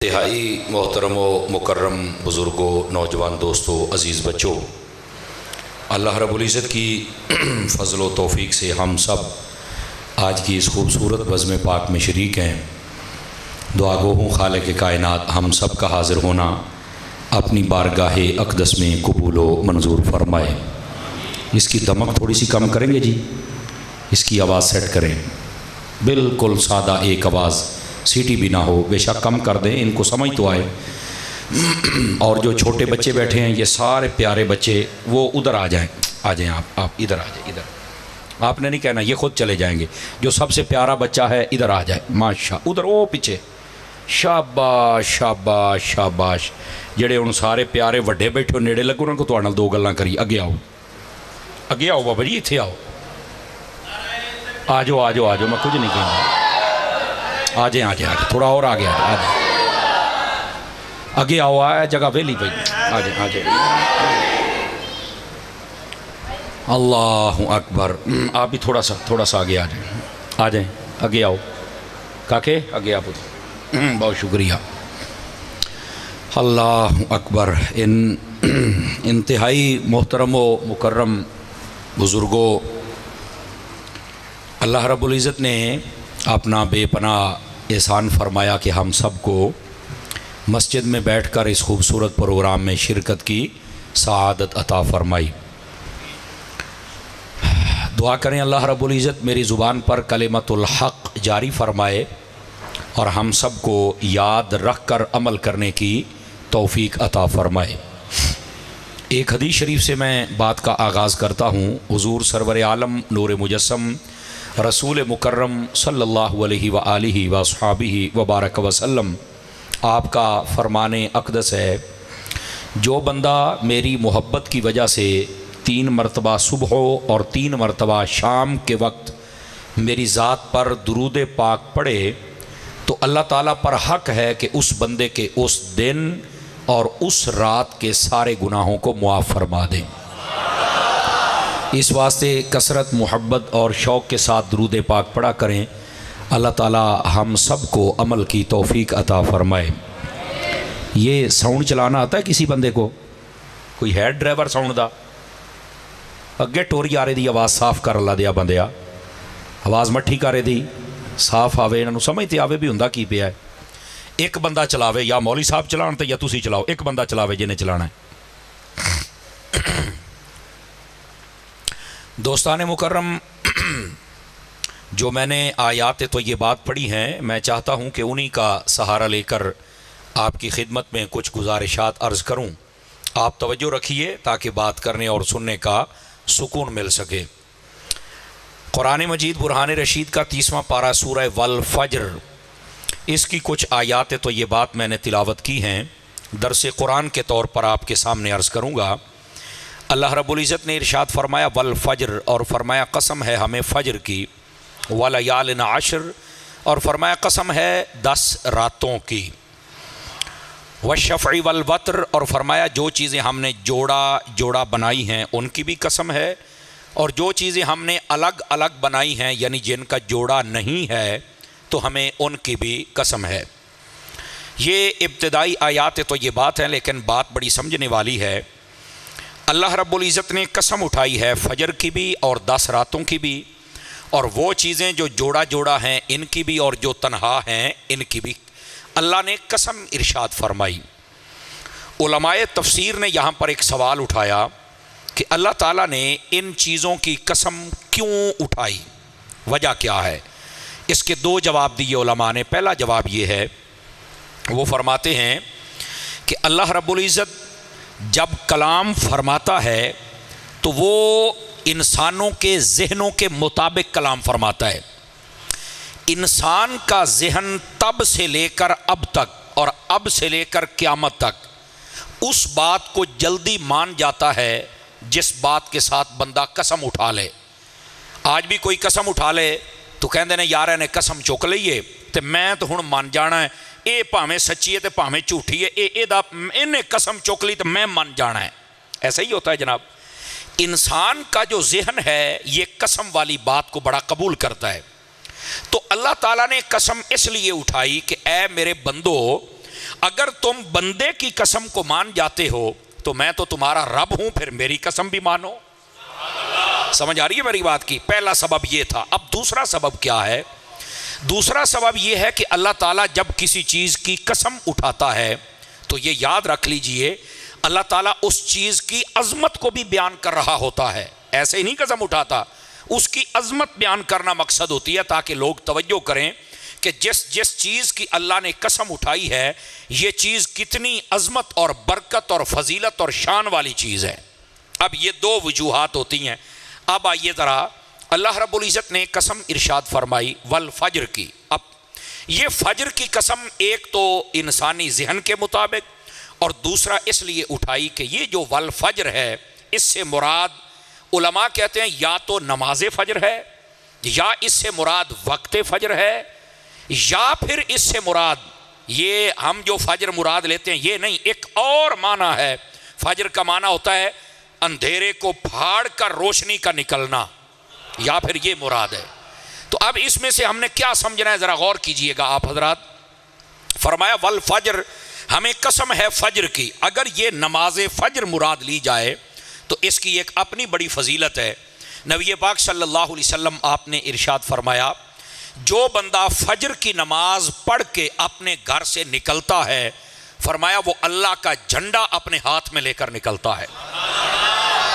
انتہائی محترم و مکرم بزرگوں، نوجوان دوستوں، عزیز بچوں، اللہ رب العزت کی فضل و توفیق سے ہم سب آج کی اس خوبصورت بزم پاک میں شریک ہیں۔ دعا گو ہوں خالق کائنات ہم سب کا حاضر ہونا اپنی بارگاہ اقدس میں قبول و منظور فرمائے۔ اس کی دمک تھوڑی سی کم کریں گے جی، اس کی آواز سیٹ کریں، بالکل سادہ ایک آواز، سیٹی بھی نہ ہو، بے شک کم کر دیں، ان کو سمجھ تو آئے۔ اور جو چھوٹے بچے بیٹھے ہیں، یہ سارے پیارے بچے، وہ ادھر آ جائیں، آپ ادھر آ جائیں، ادھر آپ نے نہیں کہنا، یہ خود چلے جائیں گے۔ جو سب سے پیارا بچہ ہے ادھر آ جائے، ماشاء ادھر وہ پیچھے، شاباش شاباش شاباش۔ جڑے ان سارے پیارے وڈے بیٹھے ہو نیڑے لگو، انہوں کو تواڈے نال دو گلاں کری، اگے آؤ، اگے آؤ بابا جی، اتھے آؤ، آ جاؤ آ جاؤ آ جاؤ، میں کچھ نہیں کہنا، آ جائیں تھوڑا اور آگے آ جائیں، آگے آؤ، آیا جگہ ویلی پئی، آ جائیں۔ اللہ اکبر، آپ بھی تھوڑا سا آگے آ جائیں، آگے آؤ کاکے، آگے آپ، بہت شکریہ۔ اللہ اکبر۔ انتہائی محترم و مکرم بزرگوں، اللہ رب العزت نے اپنا بے پناہ احسان فرمایا کہ ہم سب کو مسجد میں بیٹھ کر اس خوبصورت پروگرام میں شرکت کی سعادت عطا فرمائی۔ دعا کریں اللہ رب العزت میری زبان پر کلمۃ الحق جاری فرمائے اور ہم سب کو یاد رکھ کر عمل کرنے کی توفیق عطا فرمائے۔ ایک حدیث شریف سے میں بات کا آغاز کرتا ہوں۔ حضور سرور عالم نور مجسم رسول مکرم صلی اللہ علیہ وآلہ واصحابہ وبارک وسلم آپ کا فرمان اقدس ہے، جو بندہ میری محبت کی وجہ سے 3 مرتبہ صبح اور 3 مرتبہ شام کے وقت میری ذات پر درود پاک پڑھے تو اللہ تعالیٰ پر حق ہے کہ اس بندے کے اس دن اور اس رات کے سارے گناہوں کو معاف فرما دیں۔ اس واسطے کثرت محبت اور شوق کے ساتھ درود پاک پڑھا کریں۔ اللہ تعالیٰ ہم سب کو عمل کی توفیق عطا فرمائے۔ یہ ساؤنڈ چلانا آتا ہے کسی بندے کو؟ کوئی ہے ڈرائیور ساؤنڈ دا؟ اگے ٹوری آ رہی دی، آواز صاف کر اللہ دیا بندیا، آواز مٹھی کر رہی دی، صاف آوے، انہوں سمجھتے آوے بھی ہوندا کی پیا ہے۔ ایک بندہ چلاوے، یا مولوی صاحب چلان تے یا تسی چلاؤ، ایک بندہ چلاوے جنہیں چلانا ہے۔ دوستان مکرم، جو میں نے آیات طیبات پڑھی ہیں، میں چاہتا ہوں کہ انہی کا سہارا لے کر آپ کی خدمت میں کچھ گزارشات عرض کروں۔ آپ توجہ رکھیے تاکہ بات کرنے اور سننے کا سکون مل سکے۔ قرآن مجید برہان رشید کا 30واں پارہ سورہ والفجر، اس کی کچھ آیات طیبات میں نے تلاوت کی ہیں، درس قرآن کے طور پر آپ کے سامنے عرض کروں گا۔ اللہ رب العزت نے ارشاد فرمایا والفجر، اور فرمایا قسم ہے ہمیں فجر کی، ولیال عشر، اور فرمایا قسم ہے 10 راتوں کی، والشفع والوتر، اور فرمایا جو چیزیں ہم نے جوڑا بنائی ہیں ان کی بھی قسم ہے، اور جو چیزیں ہم نے الگ الگ بنائی ہیں یعنی جن کا جوڑا نہیں ہے تو ہمیں ان کی بھی قسم ہے۔ یہ ابتدائی آیات تو یہ بات ہے، لیکن بات بڑی سمجھنے والی ہے۔ اللہ رب العزت نے قسم اٹھائی ہے فجر کی بھی اور 10 راتوں کی بھی، اور وہ چیزیں جو جوڑا ہیں ان کی بھی، اور جو تنہا ہیں ان کی بھی اللہ نے قسم ارشاد فرمائی۔ علماء تفسیر نے یہاں پر ایک سوال اٹھایا کہ اللہ تعالیٰ نے ان چیزوں کی قسم کیوں اٹھائی، وجہ کیا ہے؟ اس کے 2 جواب دیے علماء نے۔ پہلا جواب یہ ہے، وہ فرماتے ہیں کہ اللہ رب العزت جب کلام فرماتا ہے تو وہ انسانوں کے ذہنوں کے مطابق کلام فرماتا ہے۔ انسان کا ذہن تب سے لے کر اب تک اور اب سے لے کر قیامت تک اس بات کو جلدی مان جاتا ہے جس بات کے ساتھ بندہ قسم اٹھا لے۔ آج بھی کوئی قسم اٹھا لے تو کہندے نے یار نے قسم چک لئیے تے میں تو ہن مان جانا ہے، اے پاویں سچی ہے تے پاویں جھوٹھی ہے، انہیں قسم چک لی تو میں مان جانا ہے۔ ایسا ہی ہوتا ہے جناب۔ انسان کا جو ذہن ہے یہ قسم والی بات کو بڑا قبول کرتا ہے۔ تو اللہ تعالیٰ نے قسم اس لیے اٹھائی کہ اے میرے بندو، اگر تم بندے کی قسم کو مان جاتے ہو تو میں تو تمہارا رب ہوں، پھر میری قسم بھی مانو۔ سمجھ آ رہی ہے میری بات کی؟ پہلا سبب یہ تھا۔ اب دوسرا سبب کیا ہے؟ دوسرا سبب یہ ہے کہ اللہ تعالیٰ جب کسی چیز کی قسم اٹھاتا ہے تو یہ یاد رکھ لیجئے، اللہ تعالیٰ اس چیز کی عظمت کو بھی بیان کر رہا ہوتا ہے، ایسے ہی نہیں قسم اٹھاتا، اس کی عظمت بیان کرنا مقصد ہوتی ہے تاکہ لوگ توجہ کریں کہ جس چیز کی اللہ نے قسم اٹھائی ہے یہ چیز کتنی عظمت اور برکت اور فضیلت اور شان والی چیز ہے۔ اب یہ دو وجوہات ہوتی ہیں۔ اب آئیے ذرا، اللہ رب العزت نے قسم ارشاد فرمائی والفجر کی۔ اب یہ فجر کی قسم ایک تو انسانی ذہن کے مطابق اور دوسرا اس لیے اٹھائی کہ یہ جو والفجر ہے اس سے مراد علماء کہتے ہیں یا تو نماز فجر ہے، یا اس سے مراد وقت فجر ہے، یا پھر اس سے مراد یہ ہم جو فجر مراد لیتے ہیں یہ نہیں، ایک اور معنی ہے۔ فجر کا معنی ہوتا ہے اندھیرے کو پھاڑ کر روشنی کا نکلنا، یا پھر یہ مراد ہے۔ تو اب اس میں سے ہم نے کیا سمجھنا ہے ذرا غور کیجئے گا آپ حضرات۔ فرمایا والفجر، ہمیں قسم ہے فجر کی۔ اگر یہ نماز فجر مراد لی جائے تو اس کی ایک اپنی بڑی فضیلت ہے۔ نبی پاک صلی اللہ علیہ وسلم آپ نے ارشاد فرمایا جو بندہ فجر کی نماز پڑھ کے اپنے گھر سے نکلتا ہے، فرمایا وہ اللہ کا جھنڈا اپنے ہاتھ میں لے کر نکلتا ہے۔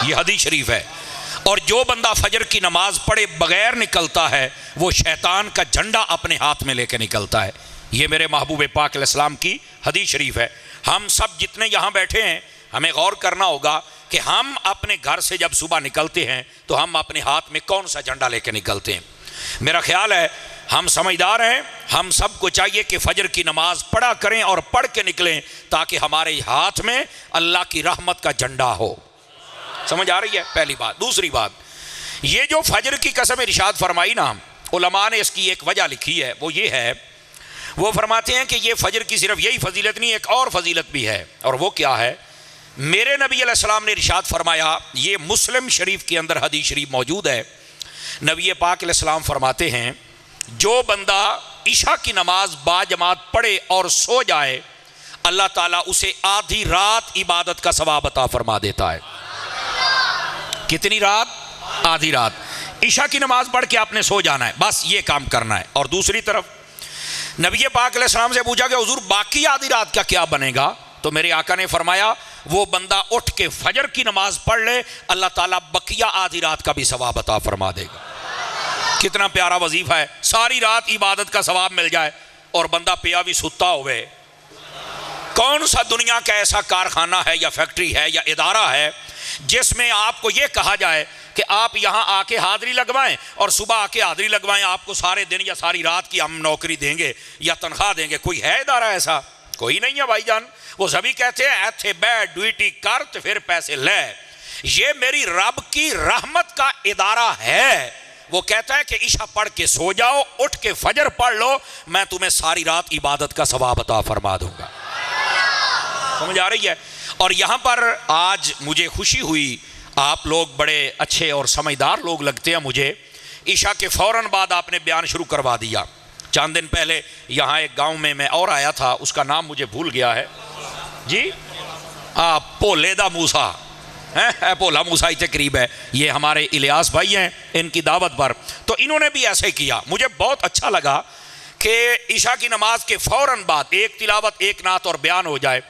یہ حدیث شریف ہے۔ اور جو بندہ فجر کی نماز پڑھے بغیر نکلتا ہے وہ شیطان کا جھنڈا اپنے ہاتھ میں لے کے نکلتا ہے۔ یہ میرے محبوب پاک علیہ السلام کی حدیث شریف ہے۔ ہم سب جتنے یہاں بیٹھے ہیں ہمیں غور کرنا ہوگا کہ ہم اپنے گھر سے جب صبح نکلتے ہیں تو ہم اپنے ہاتھ میں کون سا جھنڈا لے کے نکلتے ہیں؟ میرا خیال ہے ہم سمجھدار ہیں، ہم سب کو چاہیے کہ فجر کی نماز پڑھا کریں اور پڑھ کے نکلیں تاکہ ہمارے ہاتھ میں اللہ کی رحمت کا جھنڈا ہو۔ سمجھ آ رہی ہے؟ پہلی بات۔ دوسری بات، یہ جو فجر کی قسم ارشاد فرمائی نا، علماء نے اس کی ایک وجہ لکھی ہے، وہ یہ ہے، وہ فرماتے ہیں کہ یہ فجر کی صرف یہی فضیلت نہیں، ایک اور فضیلت بھی ہے، اور وہ کیا ہے؟ میرے نبی علیہ السلام نے ارشاد فرمایا، یہ مسلم شریف کے اندر حدیث شریف موجود ہے، نبی پاک علیہ السلام فرماتے ہیں جو بندہ عشاء کی نماز باجماعت پڑھے اور سو جائے اللہ تعالیٰ اسے آدھی رات عبادت کا ثواب عطا فرما دیتا ہے۔ کتنی رات؟ آدھی رات۔ عشاء کی نماز پڑھ کے آپ نے سو جانا ہے، بس یہ کام کرنا ہے۔ اور دوسری طرف نبی پاک علیہ السلام سے پوچھا کہ حضور باقی آدھی رات کا کیا بنے گا؟ تو میرے آقا نے فرمایا وہ بندہ اٹھ کے فجر کی نماز پڑھ لے اللہ تعالیٰ بقیہ آدھی رات کا بھی ثواب عطا فرما دے گا۔ کتنا پیارا وظیفہ ہے، ساری رات عبادت کا ثواب مل جائے اور بندہ پیا بھی ستا ہوئے۔ کون سا دنیا کا ایسا کارخانہ ہے یا فیکٹری ہے یا ادارہ ہے جس میں آپ کو یہ کہا جائے کہ آپ یہاں آ کے حاضری لگوائیں اور صبح آ کے حاضری لگوائیں، آپ کو سارے دن یا ساری رات کی ہم نوکری دیں گے یا تنخواہ دیں گے؟ کوئی ہے ادارہ ایسا؟ کوئی نہیں ہے بھائی جان۔ وہ سبھی کہتے ہیں ایتھے بیٹھ ڈیوٹی کر تو پھر پیسے لے۔ یہ میری رب کی رحمت کا ادارہ ہے۔ وہ کہتا ہے کہ عشاء پڑھ کے سو جاؤ، اٹھ کے فجر پڑھ لو، میں تمہیں ساری رات عبادت کا ثواب عطا فرما دوں گا۔ سمجھ آ رہی ہے؟ اور یہاں پر آج مجھے خوشی ہوئی، آپ لوگ بڑے اچھے اور سمجھدار لوگ لگتے ہیں مجھے، عشاء کے فوراً بعد آپ نے بیان شروع کروا دیا۔ چند دن پہلے یہاں ایک گاؤں میں اور آیا تھا، اس کا نام مجھے بھول گیا ہے جی، پولے دا موسیٰ، پولا موسیٰ ہی قریب ہے، یہ ہمارے الیاس بھائی ہیں، ان کی دعوت پر، تو انہوں نے بھی ایسے کیا۔ مجھے بہت اچھا لگا کہ عشاء کی نماز کے فوراً بعد ایک تلاوت، ایک نعت اور بیان ہو جائے،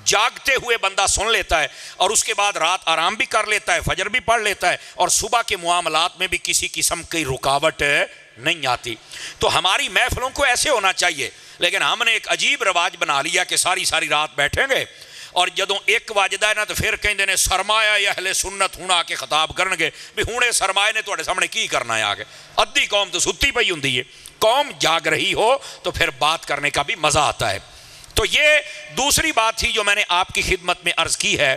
جاگتے ہوئے بندہ سن لیتا ہے اور اس کے بعد رات آرام بھی کر لیتا ہے، فجر بھی پڑھ لیتا ہے، اور صبح کے معاملات میں بھی کسی قسم کی رکاوٹ نہیں آتی۔ تو ہماری محفلوں کو ایسے ہونا چاہیے، لیکن ہم نے ایک عجیب رواج بنا لیا کہ ساری رات بیٹھیں گے اور جدوں ایک واجدہ ہے نا تو پھر کہیں نے سرمایہ یا اہل سنت ہونا کے خطاب کرنگے بھی ہونے سرمایہ نے توڑے سامنے کی کرنا ہے آگے۔ ادھی قوم تو ستی پئی ہوندی ہے، قوم جاگ رہی ہو تو پھر بات کرنے کا بھی مزہ آتا ہے۔ تو یہ دوسری بات تھی جو میں نے آپ کی خدمت میں عرض کی ہے،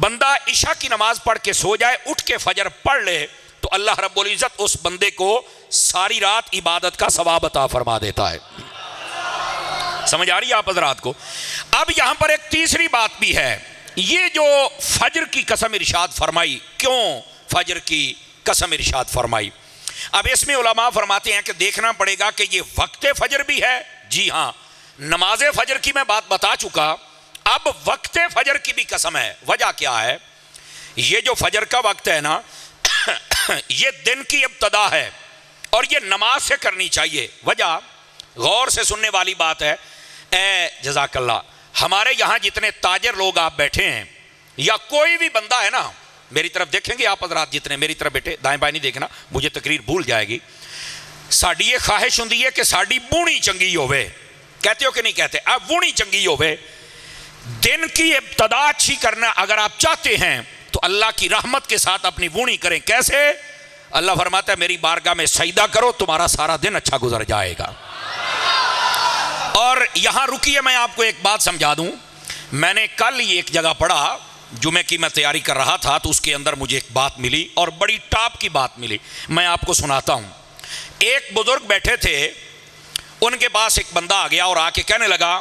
بندہ عشاء کی نماز پڑھ کے سو جائے، اٹھ کے فجر پڑھ لے تو اللہ رب العزت اس بندے کو ساری رات عبادت کا ثواب عطا فرما دیتا ہے۔ سمجھ آ رہی ہے آپ حضرات کو؟ اب یہاں پر ایک تیسری بات بھی ہے، یہ جو فجر کی قسم ارشاد فرمائی، کیوں فجر کی قسم ارشاد فرمائی؟ اب اس میں علماء فرماتے ہیں کہ دیکھنا پڑے گا کہ یہ وقت فجر بھی ہے، جی ہاں، نماز فجر کی میں بات بتا چکا، اب وقت فجر کی بھی قسم ہے۔ وجہ کیا ہے؟ یہ جو فجر کا وقت ہے نا یہ دن کی ابتدا ہے اور یہ نماز سے کرنی چاہیے۔ وجہ غور سے سننے والی بات ہے۔ اے جزاک اللہ، ہمارے یہاں جتنے تاجر لوگ آپ بیٹھے ہیں یا کوئی بھی بندہ ہے نا، میری طرف دیکھیں گے آپ حضرات جتنے میری طرف بیٹھے، دائیں بائیں نہیں دیکھنا، مجھے تقریر بھول جائے گی۔ ساڑی یہ خواہش ہوندی ہے کہ ساڑی بونی چنگی ہوئے، کہتے ہو کہ نہیں کہتے؟ اب بونی چنگی ہوئے، دن کی ابتدا اچھی کرنا اگر آپ چاہتے ہیں تو اللہ کی رحمت کے ساتھ اپنی بونی کریں۔ کیسے؟ اللہ فرماتا ہے میری بارگاہ میں سجدہ کرو، تمہارا سارا دن اچھا گزر جائے گا۔ اور یہاں رکیے، میں آپ کو ایک بات سمجھا دوں۔ میں نے کل ہی ایک جگہ پڑھا، جمعے کی میں تیاری کر رہا تھا تو اس کے اندر مجھے ایک بات ملی اور بڑی ٹاپ کی بات ملی، میں آپ کو سناتا ہوں۔ ایک بزرگ بیٹھے تھے، ان کے پاس ایک بندہ آ گیا اور آ کے کہنے لگا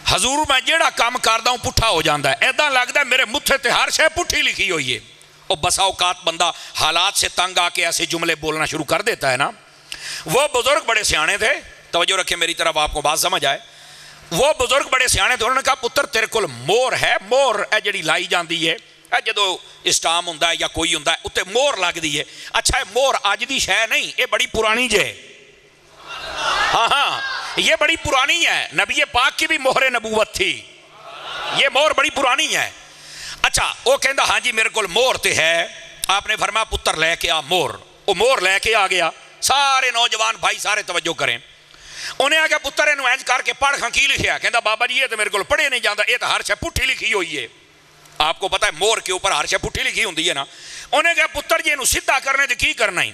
حضور میں جیڑا کام کردا ہوں پٹھا ہو جاندہ ہے، ایداں لگدا ہے میرے متھے تے ہر شے پٹھی لکھی ہوئی ہے۔ اور بسا اوقات بندہ حالات سے تنگ آ کے ایسے جملے بولنا شروع کر دیتا ہے نا۔ وہ بزرگ بڑے سیانے تھے، توجہ رکھیں میری طرف، آپ کو بات سمجھ آئے۔ وہ بزرگ بڑے سیانے تھے، انہوں نے کہا پتر تیرے کول مور ہے؟ مور اے جڑی لائی جاندی ہے، اے جدو اسٹام ہوندا ہے یا کوئی ہوندا ہے اتے مور لگ دی ہے۔ اچھا مور اج دی شے نہیں، یہ بڑی پرانی جے۔ ہاں ہاں یہ بڑی پرانی ہے، نبی پاک کی بھی مہر نبوت تھی، یہ مور بڑی پرانی ہے۔ اچھا وہ کہندا ہاں جی میرے کول مور تے ہے۔ آپ نے فرمایا پتر لے کے آ مور۔ وہ مور لے کے آ گیا۔ سارے نوجوان بھائی سارے توجہ کریں، انہیں آگیا پتر انہوں اینج کر کے پڑھ کھاں کی لکھیا؟ کہندا بابا جی یہ تو میرے کو پڑھے نہیں جاندہ، یہ تو ہر شے پٹھی لکھی ہوئی ہے۔ آپ کو پتا ہے مور کے اوپر ہر شے پٹھی لکھی ہوندی ہے نا۔ انہیں کہا پتر جی انہوں سدھا کرنے دے کی کرنا ہی؟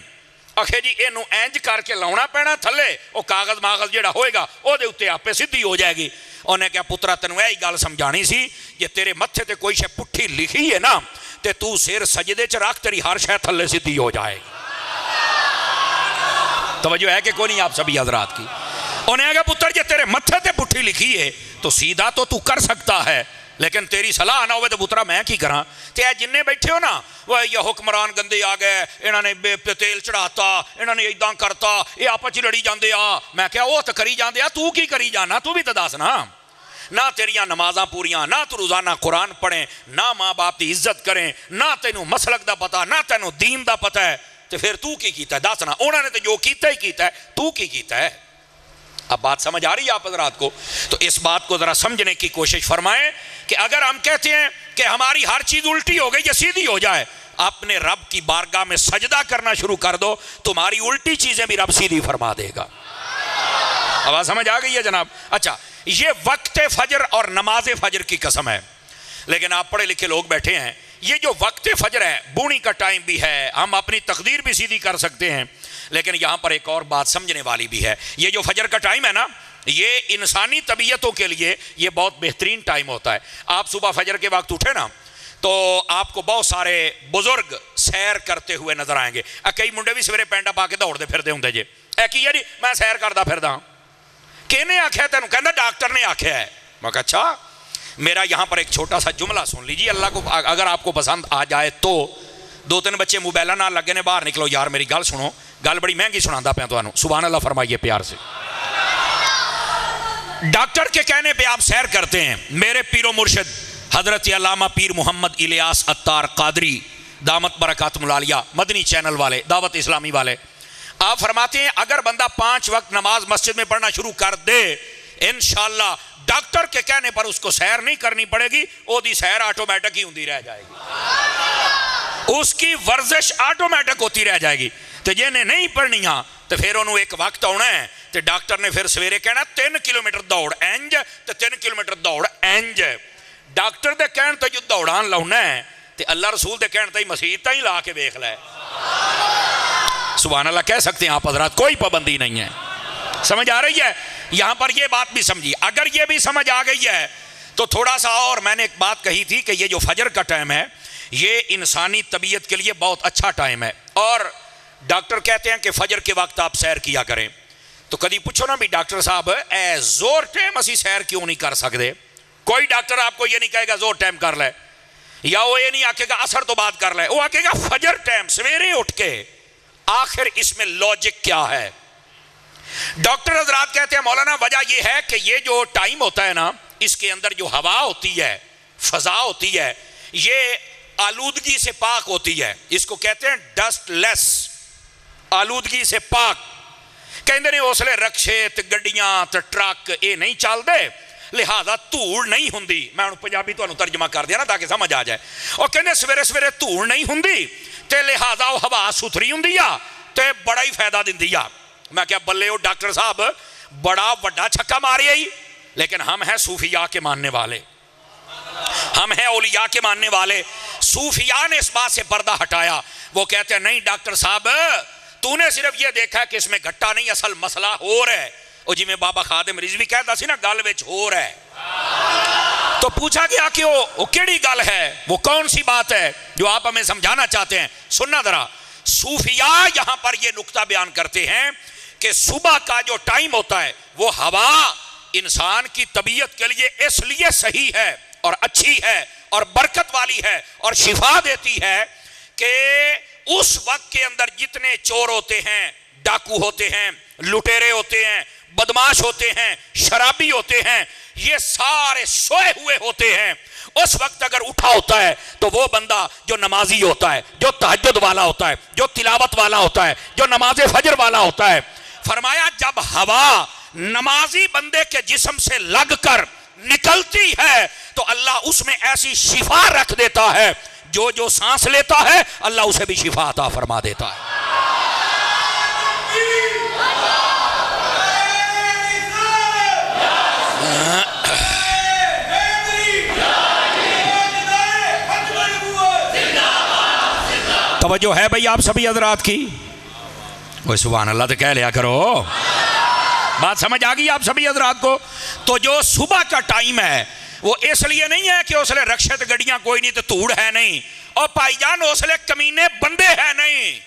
آخے جی انہوں اینج کر کے لاؤنا پینا تھلے، وہ کاغذ ماغذ جڑا ہوئے گا وہ دے اتے آپ پہ سدھی ہو جائے گی۔ انہیں کہا پترا تنوں ایہی گل سمجھانی سی، یہ تیرے متھے تے کوئی شے پٹھی لکھی ہے نا تے تو سر سجدے چ رکھ، تیری ہر شے تھلے سدھی ہو جائے گی۔ توجہ ہے کہ کوئی نہیں آپ سبھی حضرات کی؟ انہیں کہا پتر جی تیرے متھے تے پٹھی لکھی ہے تو سیدھا تو کر سکتا ہے، لیکن تیری صلاح نہ ہوئے تو پترا میں کی کراں؟ تے اے جننے بیٹھے ہو نا، وہ یہ حکمران گندے آ گئے، انہوں نے تیل چڑھاتا، انہوں نے ایداں کرتا، یہ آپس چ لڑی جاندے آ۔ میں کہا وہ تو کری جاندے آ، تو کی کری جانا؟ تو بھی تو دس نا۔ نہ تیریاں نمازاں پوریاں، نہ تو روزانہ قرآن پڑھیں، نہ ماں باپ کی عزت کریں، نہ تینوں مسلک دا پتہ، نہ تینوں دین دا پتہ ہے، تو پھر تو کی کیتا ہے؟ دس نا۔ انہوں نے تو جو کیتا ہی کیتا ہے، تو کی کیتا ہے؟ اب بات سمجھ آ رہی ہے آپ حضرات کو؟ تو اس بات کو ذرا سمجھنے کی کوشش فرمائیں کہ اگر ہم کہتے ہیں کہ ہماری ہر چیز الٹی ہو گئی یا سیدھی ہو جائے، اپنے رب کی بارگاہ میں سجدہ کرنا شروع کر دو، تمہاری الٹی چیزیں بھی رب سیدھی فرما دے گا۔ آواز سمجھ آ گئی ہے جناب؟ اچھا یہ وقت فجر اور نماز فجر کی قسم ہے، لیکن آپ پڑھے لکھے لوگ بیٹھے ہیں، یہ جو وقت فجر ہے بونی کا ٹائم بھی ہے، ہم اپنی تقدیر بھی سیدھی کر سکتے ہیں، لیکن یہاں پر ایک اور بات سمجھنے والی بھی ہے۔ یہ جو فجر کا ٹائم ہے نا، یہ انسانی طبیعتوں کے لیے یہ بہت بہترین ٹائم ہوتا ہے۔ آپ صبح فجر کے وقت اٹھے نا تو آپ کو بہت سارے بزرگ سیر کرتے ہوئے نظر آئیں گے۔ کئی منڈے بھی سویرے پینٹا پا کے دوڑتے پھرتے ہوں جے، اے کی ہے جی میں سیر کردا پھردا۔ کہنے آکھیا تینوں؟ کہندا ڈاکٹر نے آکھیا ہے۔ میں کہا اچھا، میرا یہاں پر ایک چھوٹا سا جملہ سن لیجیے، اللہ کو اگر آپ کو پسند آ جائے تو۔ دو تین بچے موبائلہ نہ لگے نے، باہر نکلو یار میری گل سنو، گل بڑی مہنگی سناندا پیا تانوں، سبحان اللہ فرمائیے پیار سے۔ ڈاکٹر کے کہنے پہ آپ سیر کرتے ہیں۔ میرے پیر و مرشد حضرت علامہ پیر محمد الیاس عطار قادری دامت برکاتہم العالیہ، مدنی چینل والے، دعوت اسلامی والے، آپ فرماتے ہیں اگر بندہ 5 وقت نماز مسجد میں پڑھنا شروع کر دے، انشاءاللہ ڈاکٹر کے کہنے پر اس کو سیر نہیں کرنی پڑے گی، وہ دی سیر آٹومیٹک ہی ہوندی رہ جائے گی، اس کی ورزش آٹومیٹک ہوتی رہ جائے گی۔ تو جنہیں نہیں پڑھنی ہاں تو پھر انہوں ایک وقت آنا ہے، تو ڈاکٹر نے پھر سویرے کہنا 3 کلومیٹر دوڑ اینج، تو 3 کلومیٹر دوڑ اینج۔ ڈاکٹر دے کہن تو جو دوڑان لاؤنا ہے، تو اللہ رسول دے کہن تو ہی مسیح تا ہی لا کے بیخ لائے۔ سبحان اللہ کہہ سکتے ہیں آپ حضرات، کوئی پابندی نہیں ہے۔ سمجھ آ رہی ہے؟ یہاں پر یہ بات بھی سمجھی، اگر یہ بھی سمجھ آ گئی ہے تو تھوڑا سا اور میں نے ایک بات کہی تھی کہ یہ جو فجر کا ٹائم ہے یہ انسانی طبیعت کے لیے بہت اچھا ٹائم ہے، اور ڈاکٹر کہتے ہیں کہ فجر کے وقت آپ سیر کیا کریں۔ تو کدی پوچھو نا بھی ڈاکٹر صاحب اے زور ٹائم اسی سیر کیوں نہیں کر سکتے؟ کوئی ڈاکٹر آپ کو یہ نہیں کہے گا زور ٹائم کر لے، یا وہ یہ نہیں آکے گا اثر تو بات کر لے، وہ آکے گا فجر ٹائم سویرے اٹھ کے۔ آخر اس میں لاجک کیا ہے؟ ڈاکٹر حضرات کہتے ہیں مولانا وجہ یہ ہے کہ یہ جو ٹائم ہوتا ہے نا، اس کے اندر جو ہوا ہوتی ہے، فضا ہوتی ہے، یہ آلودگی سے پاک ہوتی ہے. اس کو کہتے ہیں ڈسٹ لیس، آلودگی سے پاک. کہندے نے اسلے رکشے تے گڈیاں تے ٹرک یہ نہیں چل دے، لہذا دھوڑ نہیں ہوندی. میں انہوں پنجابی تو ترجمہ کر دیا نا تاکہ سمجھ آ جائے. اور کہندے سویرے سویرے دھوڑ نہیں ہوندی تے لہذا وہ ہوا ستھری ہوندی آ تے بڑا ہی فائدہ دیندی آ. میں کیا بلے ہو ڈاکٹر صاحب، بڑا وڈا چھکا ماری آئی. لیکن ہم ہیں صوفیاء کے ماننے والے، ہم ہیں اولیاء کے ماننے والے. صوفیاء نے اس بات سے پردہ ہٹایا. وہ کہتے ہیں نہیں ڈاکٹر صاحب، تو نے صرف یہ دیکھا کہ اس میں گھٹا نہیں، اصل مسئلہ ہو رہا ہے. اور جی میں بابا خادم رضوی کہتا سی نا گل وچ ہو رہا ہے. تو پوچھا گیا کہ وہ کیڑی گل ہے، وہ کون سی بات ہے جو آپ ہمیں سمجھانا چاہتے ہیں. سننا ذرا، صوفیاء یہاں پر یہ نقطہ بیان کرتے ہیں کہ صبح کا جو ٹائم ہوتا ہے وہ ہوا انسان کی طبیعت کے لیے اس لیے صحیح ہے اور اچھی ہے اور برکت والی ہے اور شفا دیتی ہے کہ اس وقت کے اندر جتنے چور ہوتے ہیں، ڈاکو ہوتے ہیں، لٹیرے ہوتے ہیں، بدماش ہوتے ہیں، شرابی ہوتے ہیں، یہ سارے سوئے ہوئے ہوتے ہیں. اس وقت اگر اٹھا ہوتا ہے تو وہ بندہ جو نمازی ہوتا ہے، جو تہجد والا ہوتا ہے، جو تلاوت والا ہوتا ہے، جو نماز فجر والا ہوتا ہے، فرمایا جب ہوا نمازی بندے کے جسم سے لگ کر نکلتی ہے تو اللہ اس میں ایسی شفا رکھ دیتا ہے، جو سانس لیتا ہے اللہ اسے بھی شفا عطا فرما دیتا ہے. توجہ ہے بھئی آپ سبھی حضرات کی؟ وہ سبحان اللہ تو کہہ لیا کرو. بات سمجھ آ گئی آپ سبھی حضرات کو؟ تو جو صبح کا ٹائم ہے وہ اس لیے نہیں ہے کہ اس لئے رکشت گڑیاں کوئی نہیں تو دھوڑ ہے نہیں، اور پائی جان اس لئے کمینے بندے ہیں نہیں.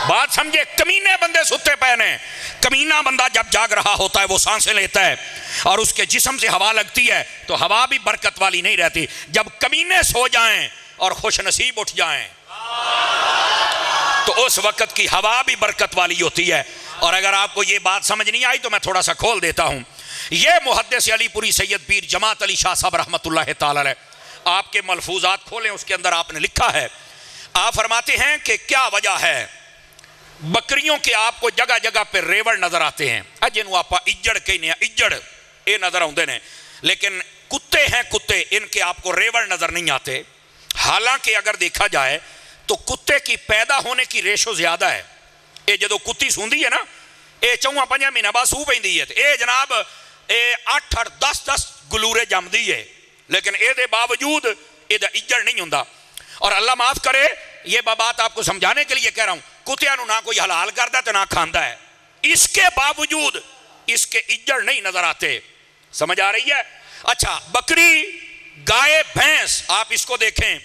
بات سمجھے، کمینے بندے ستے پہنے. کمینہ بندہ جب جاگ رہا ہوتا ہے وہ سانسیں لیتا ہے اور اس کے جسم سے ہوا لگتی ہے تو ہوا بھی برکت والی نہیں رہتی. جب کمینے سو جائیں اور خوش نصیب اٹھ جائیں تو اس وقت کی ہوا بھی برکت والی ہوتی ہے. اور اگر آپ کو یہ بات سمجھ نہیں آئی تو میں تھوڑا سا کھول دیتا ہوں. یہ محدث علی پوری سید پیر جماعت علی شاہ صاحب رحمۃ اللہ تعالی علیہ، آپ کے ملفوظات کھولیں، اس کے اندر آپ نے لکھا ہے، آپ فرماتے ہیں کہ کیا وجہ ہے بکریوں کے آپ کو جگہ جگہ پہ ریوڑ نظر آتے ہیں. جنہوں آپ اجڑ کہنے ہیں، اجڑ یہ نظر آتے ہیں، لیکن کتے ہیں، کتے ان کے آپ کو ریوڑ نظر نہیں آتے. حالانکہ اگر دیکھا جائے تو کتے کی پیدا ہونے کی ریشو زیادہ ہے. یہ جدو کتی سوندی ہے نا، یہ 4-5 مہینہ بعد سو پہندی ہے، یہ جناب 8-10 گلورے جمدی ہے، لیکن یہ دے باوجود یہ اجڑ نہیں ہوندا. اور اللہ معاف کرے، یہ بات آپ کو سمجھانے کے لیے کہہ رہا ہوں، کتیاں نو نہ کوئی حلال کردا تو نہ کھاندا ہے، اس کے باوجود اس کے اجڑ نہیں نظر آتے. سمجھ آ رہی ہے؟ اچھا، بکری، گائے، بھینس، آپ اس کو دیکھیں،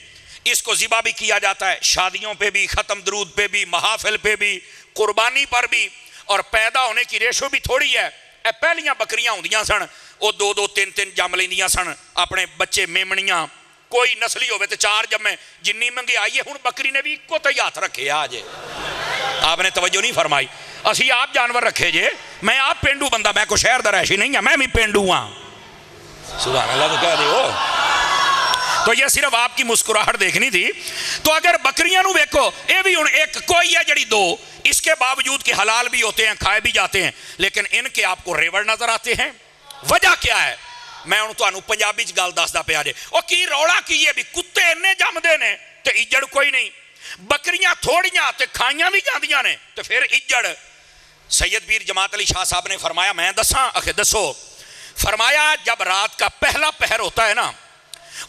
اس کو ذبح بھی کیا جاتا ہے، شادیوں پہ بھی، ختم درود پہ بھی، محافل پہ بھی، قربانی پر بھی، اور پیدا ہونے کی ریشو بھی تھوڑی ہے. پہلیاں بکریاں ہوندیاں سن، وہ 2-3 جم لیندیاں سن اپنے بچے میمنیاں. کوئی نسلی ہوئے تو 4 جمے، جنی منگی آئیے. ہوں بکری نے بھی کو تے ہاتھ رکھے آج. آپ نے توجہ نہیں فرمائی. اسی آپ جانور رکھے جے، میں آپ پینڈو بندہ، میں کو شہر دا رہشی نہیں ہاں، میں بھی پینڈو ہاں. سبحان اللہ تو کہہ دے ہو. تو یہ صرف آپ کی مسکراہٹ دیکھنی تھی. تو اگر بکریاں نو دیکھو، یہ بھی ہوں ایک کوئی ہے جڑی 2، اس کے باوجود کہ حلال بھی ہوتے ہیں، کھائے بھی جاتے ہیں، لیکن ان کے آپ کو ریوڑ نظر آتے ہیں. وجہ کیا ہے؟ میں انہوں تو پنجابی چ گل دسدا پیا جے. او کی روڑا کی یہ بھی کتے انے جمدے نے تے اجڑ کوئی نہیں، بکریاں تھوڑیاں تے کھائیاں بھی جاندیاں نے تے پھر اجڑ. سید پیر جماعت علی شاہ صاحب نے فرمایا، میں دساں؟ اکھے دسو. فرمایا جب رات کا پہلا پہر ہوتا ہے نا،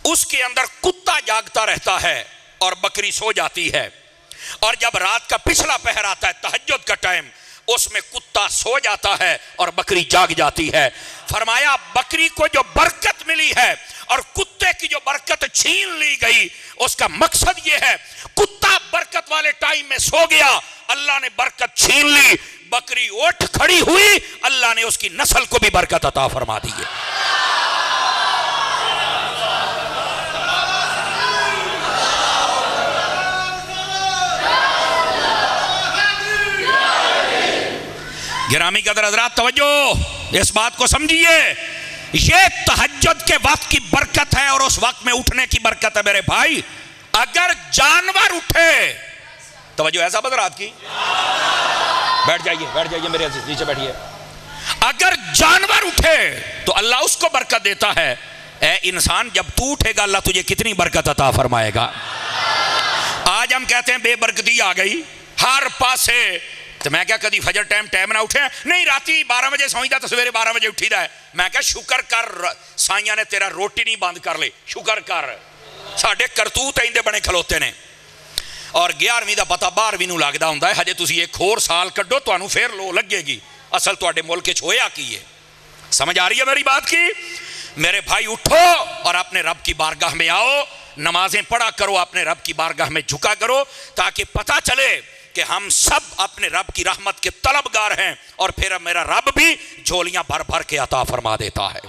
اس کے اندر کتا جاگتا رہتا ہے اور بکری سو جاتی ہے، اور جب رات کا پچھلا پہر آتا ہے تہجد کا ٹائم، اس میں کتا سو جاتا ہے اور بکری جاگ جاتی ہے. فرمایا بکری کو جو برکت ملی ہے اور کتے کی جو برکت چھین لی گئی، اس کا مقصد یہ ہے، کتا برکت والے ٹائم میں سو گیا، اللہ نے برکت چھین لی، بکری اٹھ کھڑی ہوئی، اللہ نے اس کی نسل کو بھی برکت عطا فرما دی ہے. گرامی قدر حضرات توجہ اس بات کو سمجھیے، یہ تہجد کے وقت کی برکت ہے اور اس وقت میں اٹھنے کی برکت ہے میرے بھائی۔ اگر جانور اٹھے، توجہ ہے صاحب حضرات کی، بیٹھ جائیے میرے عزیز، نیچے بیٹھیے۔ اگر جانور اٹھے تو اللہ اس کو برکت دیتا ہے۔ اے انسان جب تو اٹھے گا اللہ تجھے کتنی برکت عطا فرمائے گا۔ آج ہم کہتے ہیں بے برکتی آ گئی ہر پاسے، تو میں کیا کدی فجر ٹائم نہ اٹھے؟ نہیں، راتی 12 بجے سوئی دا تو سویرے 12 بجے اٹھی دا ہے۔ میں کہا شکر کر سائیاں نے تیرا روٹی نہیں بند کر لے، شکر کر، ساڑھے کرتوت ایندے بنے کھلوتے نے۔ اور 11ویں دا پتہ 12ویں نو لگدا ہوندا ہے، ہجے تسی ایک اور سال کڈو تانوں پھر لو لگے گی اصل تواڈے ملک وچ ہویا کی ہے۔ سمجھ آ رہی ہے میری بات کی؟ میرے بھائی اٹھو اور اپنے رب کی بارگاہ میں آؤ، نمازیں پڑھا کرو، اپنے رب کی بارگاہ میں جھکا کرو، تاکہ پتہ چلے کہ ہم سب اپنے رب کی رحمت کے طلبگار ہیں، اور پھر میرا رب بھی جھولیاں بھر بھر کے عطا فرما دیتا ہے۔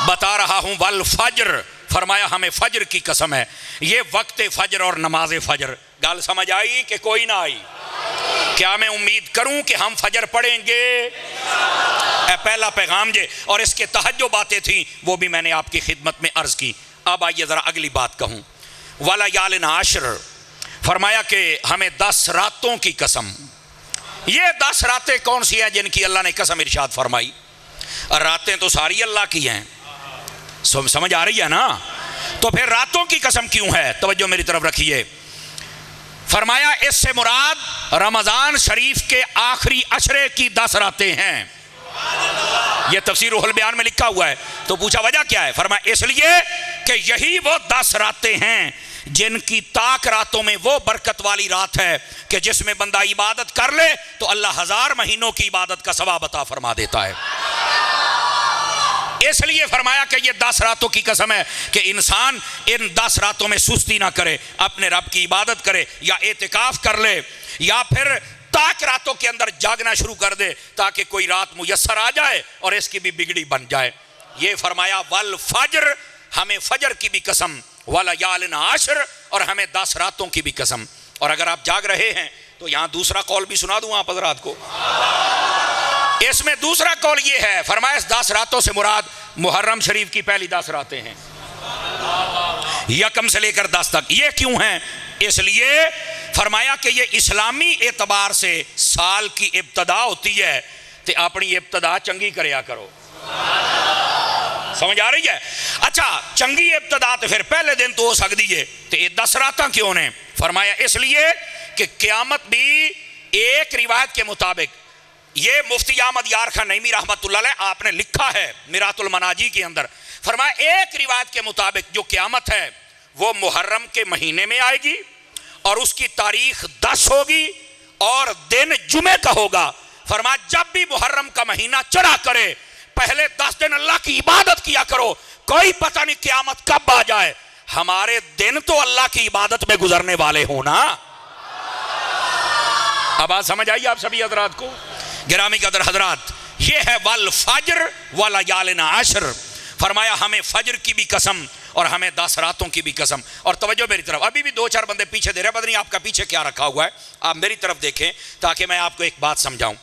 بتا رہا ہوں والفجر، فرمایا ہمیں فجر کی قسم ہے۔ یہ وقت فجر اور نماز فجر، گل سمجھ آئی کہ کوئی نہ آئی؟ کیا میں امید کروں کہ ہم فجر پڑھیں گے؟ اے پہلا پیغام جے، اور اس کے تحت جو باتیں تھیں وہ بھی میں نے آپ کی خدمت میں عرض کی۔ اب آئیے ذرا اگلی بات کہوں، وَلَيَالٍ عَشْرٍ، فرمایا کہ ہمیں 10 راتوں کی قسم۔ یہ 10 راتیں کون سی ہیں جن کی اللہ نے قسم ارشاد فرمائی؟ راتیں تو ساری اللہ کی ہیں، سمجھ آ رہی ہے نا؟ تو پھر راتوں کی قسم کیوں ہے؟ توجہ میری طرف رکھیے۔ فرمایا اس سے مراد رمضان شریف کے آخری عشرے کی 10 راتیں ہیں۔ یہ تفسیر روح البیان میں لکھا ہوا ہے۔ تو پوچھا وجہ کیا ہے؟ فرمایا اس لیے کہ یہی وہ 10 راتیں ہیں جن کی طاق راتوں میں وہ برکت والی رات ہے کہ جس میں بندہ عبادت کر لے تو اللہ 1000 مہینوں کی عبادت کا ثواب عطا فرما دیتا ہے۔ اس لیے فرمایا کہ یہ 10 راتوں کی قسم ہے کہ انسان ان 10 راتوں میں سستی نہ کرے، اپنے رب کی عبادت کرے، یا اعتکاف کر لے، یا پھر طاق راتوں کے اندر جاگنا شروع کر دے تاکہ کوئی رات میسر آ جائے اور اس کی بھی بگڑی بن جائے۔ یہ فرمایا والفجر، ہمیں فجر کی بھی قسم، وَلَيَالٍ عَشْرٍ، اور ہمیں 10 راتوں کی بھی قسم۔ اور اگر آپ جاگ رہے ہیں تو یہاں دوسرا قول بھی سنا دوں آپ حضرات کو۔ اس میں دوسرا قول یہ ہے، فرمایا اس 10 راتوں سے مراد محرم شریف کی پہلی 10 راتیں ہیں، یکم سے لے کر 10 تک۔ یہ کیوں ہیں؟ اس لیے فرمایا کہ یہ اسلامی اعتبار سے سال کی ابتدا ہوتی ہے، تو اپنی ابتدا چنگی کریا کرو۔ سمجھ آ رہی ہے؟ اچھا چنگی ابتدا تو پھر پہلے دن تو ہو سکتی ہے، تو یہ 10 راتاں کیوں نے؟ فرمایا اس لیے کہ قیامت بھی ایک روایت کے مطابق، یہ مفتی احمد یار خان نعیمی رحمت اللہ علیہ آپ نے لکھا ہے میرات المناجی کے اندر، فرمایا ایک روایت کے مطابق جو قیامت ہے وہ محرم کے مہینے میں آئے گی، اور اس کی تاریخ 10 ہوگی اور دن جمعے کا ہوگا۔ فرمایا جب بھی محرم کا مہینہ چڑھا کرے پہلے 10 دن اللہ کی عبادت کیا کرو، کوئی پتہ نہیں قیامت کب آ جائے، ہمارے دن تو اللہ کی عبادت میں گزرنے والے ہونا۔ اب آج سمجھ آئیے آپ سبھی حضرات کو؟ گرامی قدر حضرات، یہ ہے والفجر وَلَيَالٍ عَشْرٍ، فرمایا ہمیں فجر کی بھی قسم اور ہمیں 10 راتوں کی بھی قسم۔ اور توجہ میری طرف، ابھی بھی 2-4 بندے پیچھے دے رہے ہیں، پتہ نہیں آپ کا پیچھے کیا رکھا ہوا ہے، آپ میری طرف دیکھیں تاکہ میں آپ کو ایک بات سمجھاؤں۔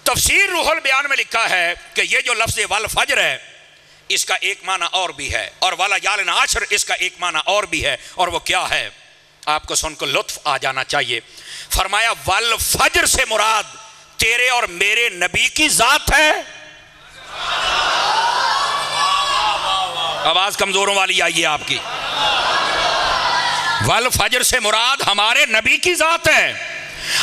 تفسیر روح البیان میں لکھا ہے کہ یہ جو لفظ والفجر ہے اس کا ایک معنی اور بھی ہے، اور وَلَيَالٍ عَشْرٍ اس کا ایک معنی اور بھی ہے، اور وہ کیا ہے آپ کو سن کو لطف آ جانا چاہیے۔ فرمایا والفجر سے مراد تیرے اور میرے نبی کی ذات ہے۔ آواز کمزوروں والی آئیے آپ کی۔ والفجر سے مراد ہمارے نبی کی ذات ہے،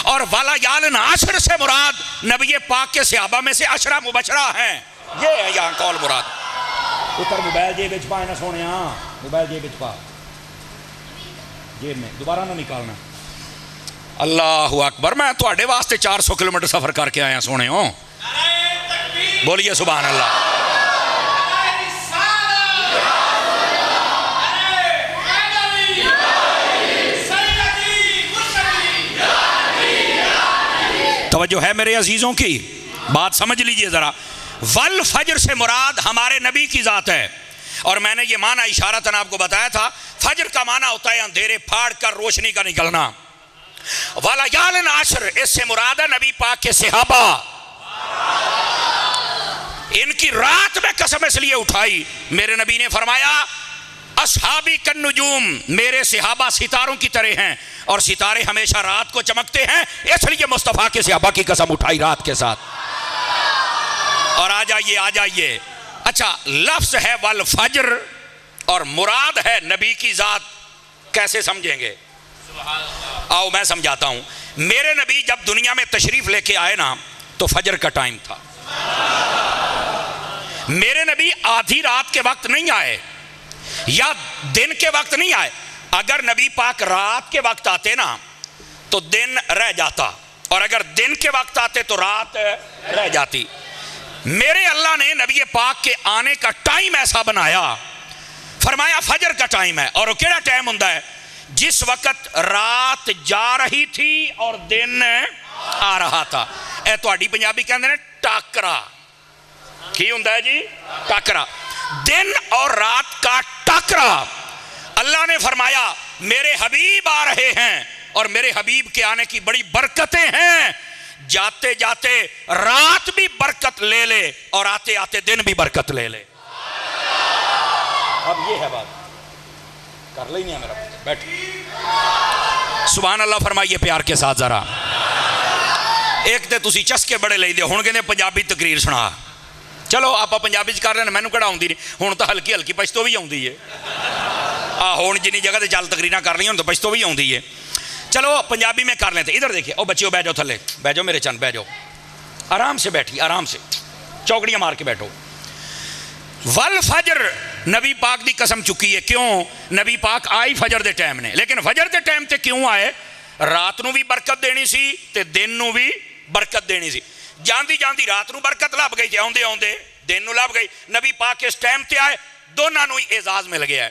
اور وَلَيَالٍ عَشْرٍ سے مراد نبی پاک کے صحابہ میں سے 10 مبشرہ ہیں۔ یہ ہے یہاں قول مراد۔ اتر موبائل جیب وچ پا نہ سونے، ہاں موبائل جیب وچ پا، جیب میں دوبارہ نہ نکالنا۔ اللہ اکبر، میں تواڈے واسطے 400 کلومیٹر سفر کر کے آیا سونے ہوں، بولیے سبحان اللہ۔ توجہ ہے میرے عزیزوں کی؟ بات سمجھ لیجئے ذرا۔ والفجر سے مراد ہمارے نبی کی ذات ہے، اور میں نے یہ معنی اشارتاً آپ کو بتایا تھا، فجر کا معنی ہوتا ہے اندھیرے پھاڑ کر روشنی کا نکلنا، وَلَيَالٍ عَشْرٍ اس سے مراد ہے نبی پاک کے صحابہ. ان کی رات میں قسم اس لیے اٹھائی، میرے نبی نے فرمایا اصحابی کالنجوم، میرے صحابہ ستاروں کی طرح ہیں اور ستارے ہمیشہ رات کو چمکتے ہیں، اس لیے مصطفیٰ کے صحابہ کی قسم اٹھائی رات کے ساتھ. اور آ جائیے اچھا لفظ ہے والفجر اور مراد ہے نبی کی ذات، کیسے سمجھیں گے؟ آؤ میں سمجھاتا ہوں. میرے نبی جب دنیا میں تشریف لے کے آئے نا تو فجر کا ٹائم تھا. میرے نبی آدھی رات کے وقت نہیں آئے یا دن کے وقت نہیں آئے. اگر نبی پاک رات کے وقت آتے نا تو دن رہ جاتا، اور اگر دن کے وقت آتے تو رات رہ جاتی. میرے اللہ نے نبی پاک کے آنے کا ٹائم ایسا بنایا، فرمایا فجر کا ٹائم ہے. اور وہ کیڑا ٹائم ہوندا ہے؟ جس وقت رات جا رہی تھی اور دن آ رہا تھا. اے تہاڈی پنجابی کہندے نے ٹاکرا. کی ہوندا ہے جی؟ ٹاکرا. دن اور رات کا ٹاکرا. اللہ نے فرمایا میرے حبیب آ رہے ہیں اور میرے حبیب کے آنے کی بڑی برکتیں ہیں. جاتے جاتے رات بھی برکت لے لے اور آتے آتے دن بھی برکت لے لے. اب یہ ہے بات، کر لیں نہیں میرا بیٹھ. سبحان اللہ فرمائیے پیار کے ساتھ ذرا. ایک تے تسی چسکے بڑے لئی دے ہن کہندے پنجابی تقریر سنا. چلو آپ پنجابی چ کر رہے ہیں، مینوں کہڑا آؤندی نہیں. ہن تو ہلکی ہلکی پشتو بھی آؤندی ہے. ہن جنی جگہ تے چل تقریراں کر رہی ہوں تو پشتو بھی آؤندی ہے. چلو پنجابی میں کر لیتے. ادھر دیکھیے، او بچیو بیٹھ جاؤ تھلے، بیٹھ جاؤ میرے چند، بیٹھ جاؤ آرام سے، بیٹھی آرام سے، چوکڑیاں مار کے بیٹھو. والفجر نبی پاک دی قسم چکی ہے. کیوں؟ نبی پاک آئی فجر دے ٹائم نے، لیکن فجر دے ٹائم تے کیوں آئے؟ رات نو بھی برکت دینی سی تے دن نو بھی برکت دینی سی. جاندی جاندی رات نو برکت لب گئی تے آندے آندے دن نو لب گئی. نبی پاک اس ٹائم تے آئے، دونوں نو ہی اعزاز مل گیا ہے.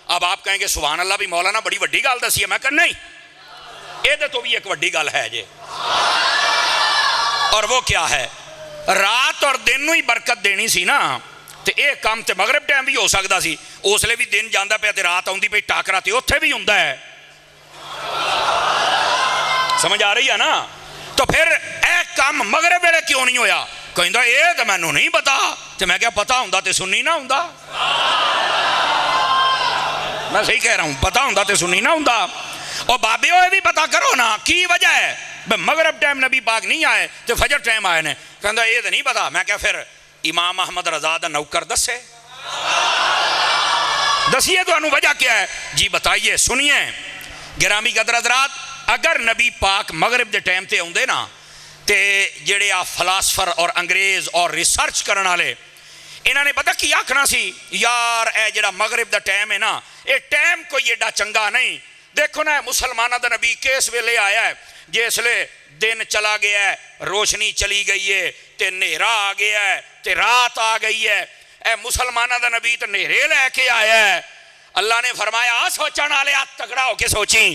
اب آپ کہیں گے سبحان اللہ بھی مولانا بڑی وڈی گل دسی ہے. میں کہا نہیں، یہ تو بھی ایک وڈی گل ہے جی. اور وہ کیا ہے؟ رات اور دن نو ہی برکت دینی سی نا، تے اے کام تے مغرب ٹائم بھی ہو سکتا سی. اس لیے بھی دن جانا پیا تے رات آؤندی پئی، ٹاکرا تے اوتھے بھی ہوندا ہے. سمجھ آ رہی ہے نا؟ تو پھر اے کام مغرب ویلے کیوں نہیں ہویا؟ کہندا اے تے مینوں نہیں پتا. تے میں کہا پتا ہوندا تے سنی نہ ہوندا. میں صحیح کہہ رہا ہوں، پتا ہوندا تے سنی نہ ہوندا. اور بابے ہوئے بھی پتا کرو نا کی وجہ ہے مغرب ٹائم نبی پاک نہیں آئے تو فجر ٹائم آئے نے. کہندا یہ تو نہیں پتا. میں کہا پھر امام احمد رضا دا نوکر دسے، دسیے تو انہوں وجہ کیا ہے جی؟ بتائیے، سنیے. گرامی قدر حضرات، اگر نبی پاک مغرب دے ٹائم تے ہوندے نا تے جڑے آ فلاسفر اور انگریز اور ریسرچ کرن والے، انہوں نے پتا کی آکھنا سی؟ یار اے جڑا مغرب دا ٹائم ہے نا، اے ٹائم کوئی ایڈا چنگا نہیں. دیکھو نا مسلمانہ دا نبی کس ویلے آیا ہے؟ جس لے دن چلا گیا ہے، روشنی چلی گئی ہے تے نیرا آ گیا ہے تے رات آ گئی ہے. اے مسلمانہ دا نبی تے نیرے لے کے آیا ہے. اللہ نے فرمایا سوچن والے تگڑا ہو کے سوچیں،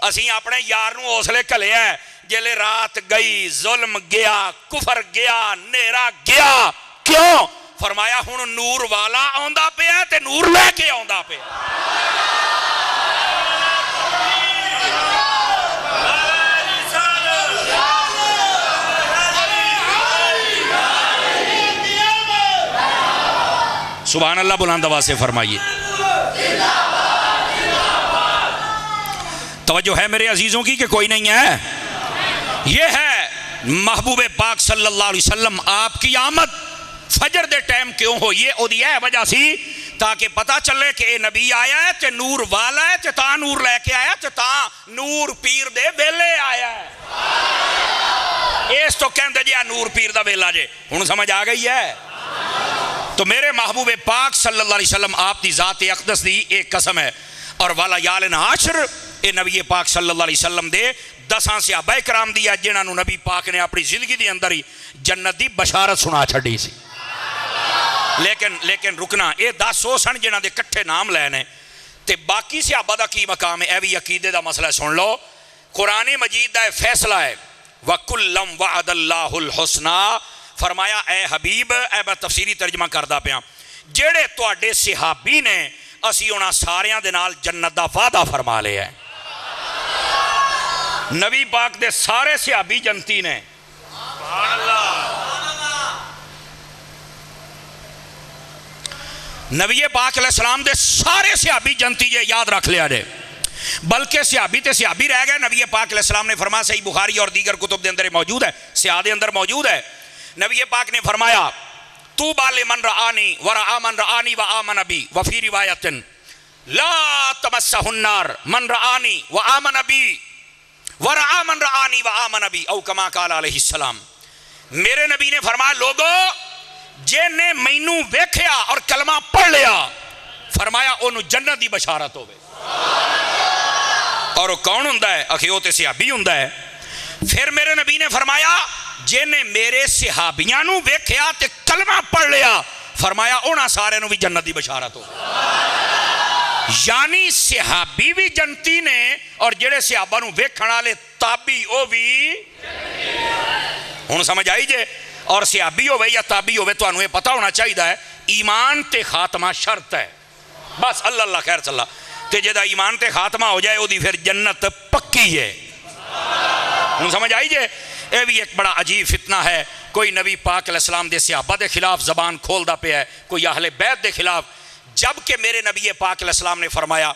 اسی اپنے یار نو حوصلے کلے ہے جلے رات گئی، ظلم گیا، کفر گیا، نیرا گیا. کیوں؟ فرمایا ہن نور والا آندا پیا تے نور لے کے آندا پیا. سبحان اللہ بلند آواز سے فرمائیے. توجہ ہے میرے عزیزوں کی کہ کوئی نہیں ہے؟ یہ ہے محبوب پاک صلی اللہ علیہ وسلم آپ کی آمد فجر دے ٹائم کیوں ہوئی ہے؟ او دی ہے وجہ سی تاکہ پتا چلے کہ اے نبی آیا ہے تے نور والا ہے تے تا نور لے کے آیا تے تا نور پیر دے ویلے آیا ہے. اس تو کہندے جی نور پیر دا ویلا جے. ہن سمجھ آ گئی ہے؟ تو میرے محبوب پاک صلی اللہ علیہ وسلم آپ دی ذات اقدس دی ایک قسم ہے. اور والا یالن عاشر اے نبی پاک صلی اللہ علیہ وسلم دے 10 صحابہ کرام دیا جنہاں نو نبی پاک نے اپنی زندگی دے اندر ہی جنت دی بشارت سنا چھڈی سی. لیکن رکنا اے 10 وہ سن جنہاں دے کٹھے نام لے نے تے باقی صحابہ دا کی مقام ہے؟ اے بھی عقیدے دا مسئلہ ہے. سن لو، قرآن مجید دا فیصلہ ہے وَكُلًّا وَعَدَ اللَّهُ الْحُسْنَى. فرمایا اے حبیب، اے میں تفسیری ترجمہ کردہ پیا، جڑے تواڈے صحابی نے اسی انہاں ساریاں دے نال جنت دا وعدہ فرما لیا ہے. نبی پاک دے سارے صحابی جنتی نے. نبی پاک علیہ السلام دے سارے صحابی جنتی جے، یاد رکھ لیا جے. بلکہ صحابی تے صحابی رہ گئے. نبی پاک علیہ السلام نے فرمایا، صحیح بخاری اور دیگر کتب دے اندر موجود ہے، سیاہ دے اندر موجود ہے. نبی پاک نے فرمایا طوبی لمن رآنی ورآ من رآنی وآمن بی وفی روایت لا تمسہ النار من رآنی وآمن بی ورآ من رآنی وآمن بی او کما قال علیہ السلام. میرے نبی نے فرمایا لوگو جن نے مینوں ویکھیا اور کلمہ پڑھ لیا، فرمایا انہوں جنت دی بشارت ہوئے. اور وہ کون ہوندا ہے؟ اکھے وہ تے صحابی ہوندا ہے. پھر میرے نبی نے فرمایا جن نے میرے صحابیاں نوں ویکھیا تے کلمہ پڑھ لیا، فرمایا انہاں سارے نوں بھی جنت دی بشارت ہو. یعنی صحابی بھی جنتی نے اور جڑے صحابہ نوں ویکھن والے تابعی او بھی. ہن سمجھ آئی جے؟ اور صحابی ہوئے یا تابعی ہوئے تو انہوں یہ پتہ ہونا چاہیے ہے ایمان تے خاتمہ شرط ہے. بس اللہ اللہ خیر صلی اللہ تے جدہ ایمان تے خاتمہ ہو جائے وہ دی پھر جنت پکی ہے. ہوں سمجھ آئی جے؟ یہ بھی ایک بڑا عجیب فتنہ ہے. کوئی نبی پاک علیہ السلام دے صحابہ دے خلاف زبان کھول دا پہ ہے، کوئی اہل بیت دے خلاف، جبکہ میرے نبی پاک علیہ السلام نے فرمایا،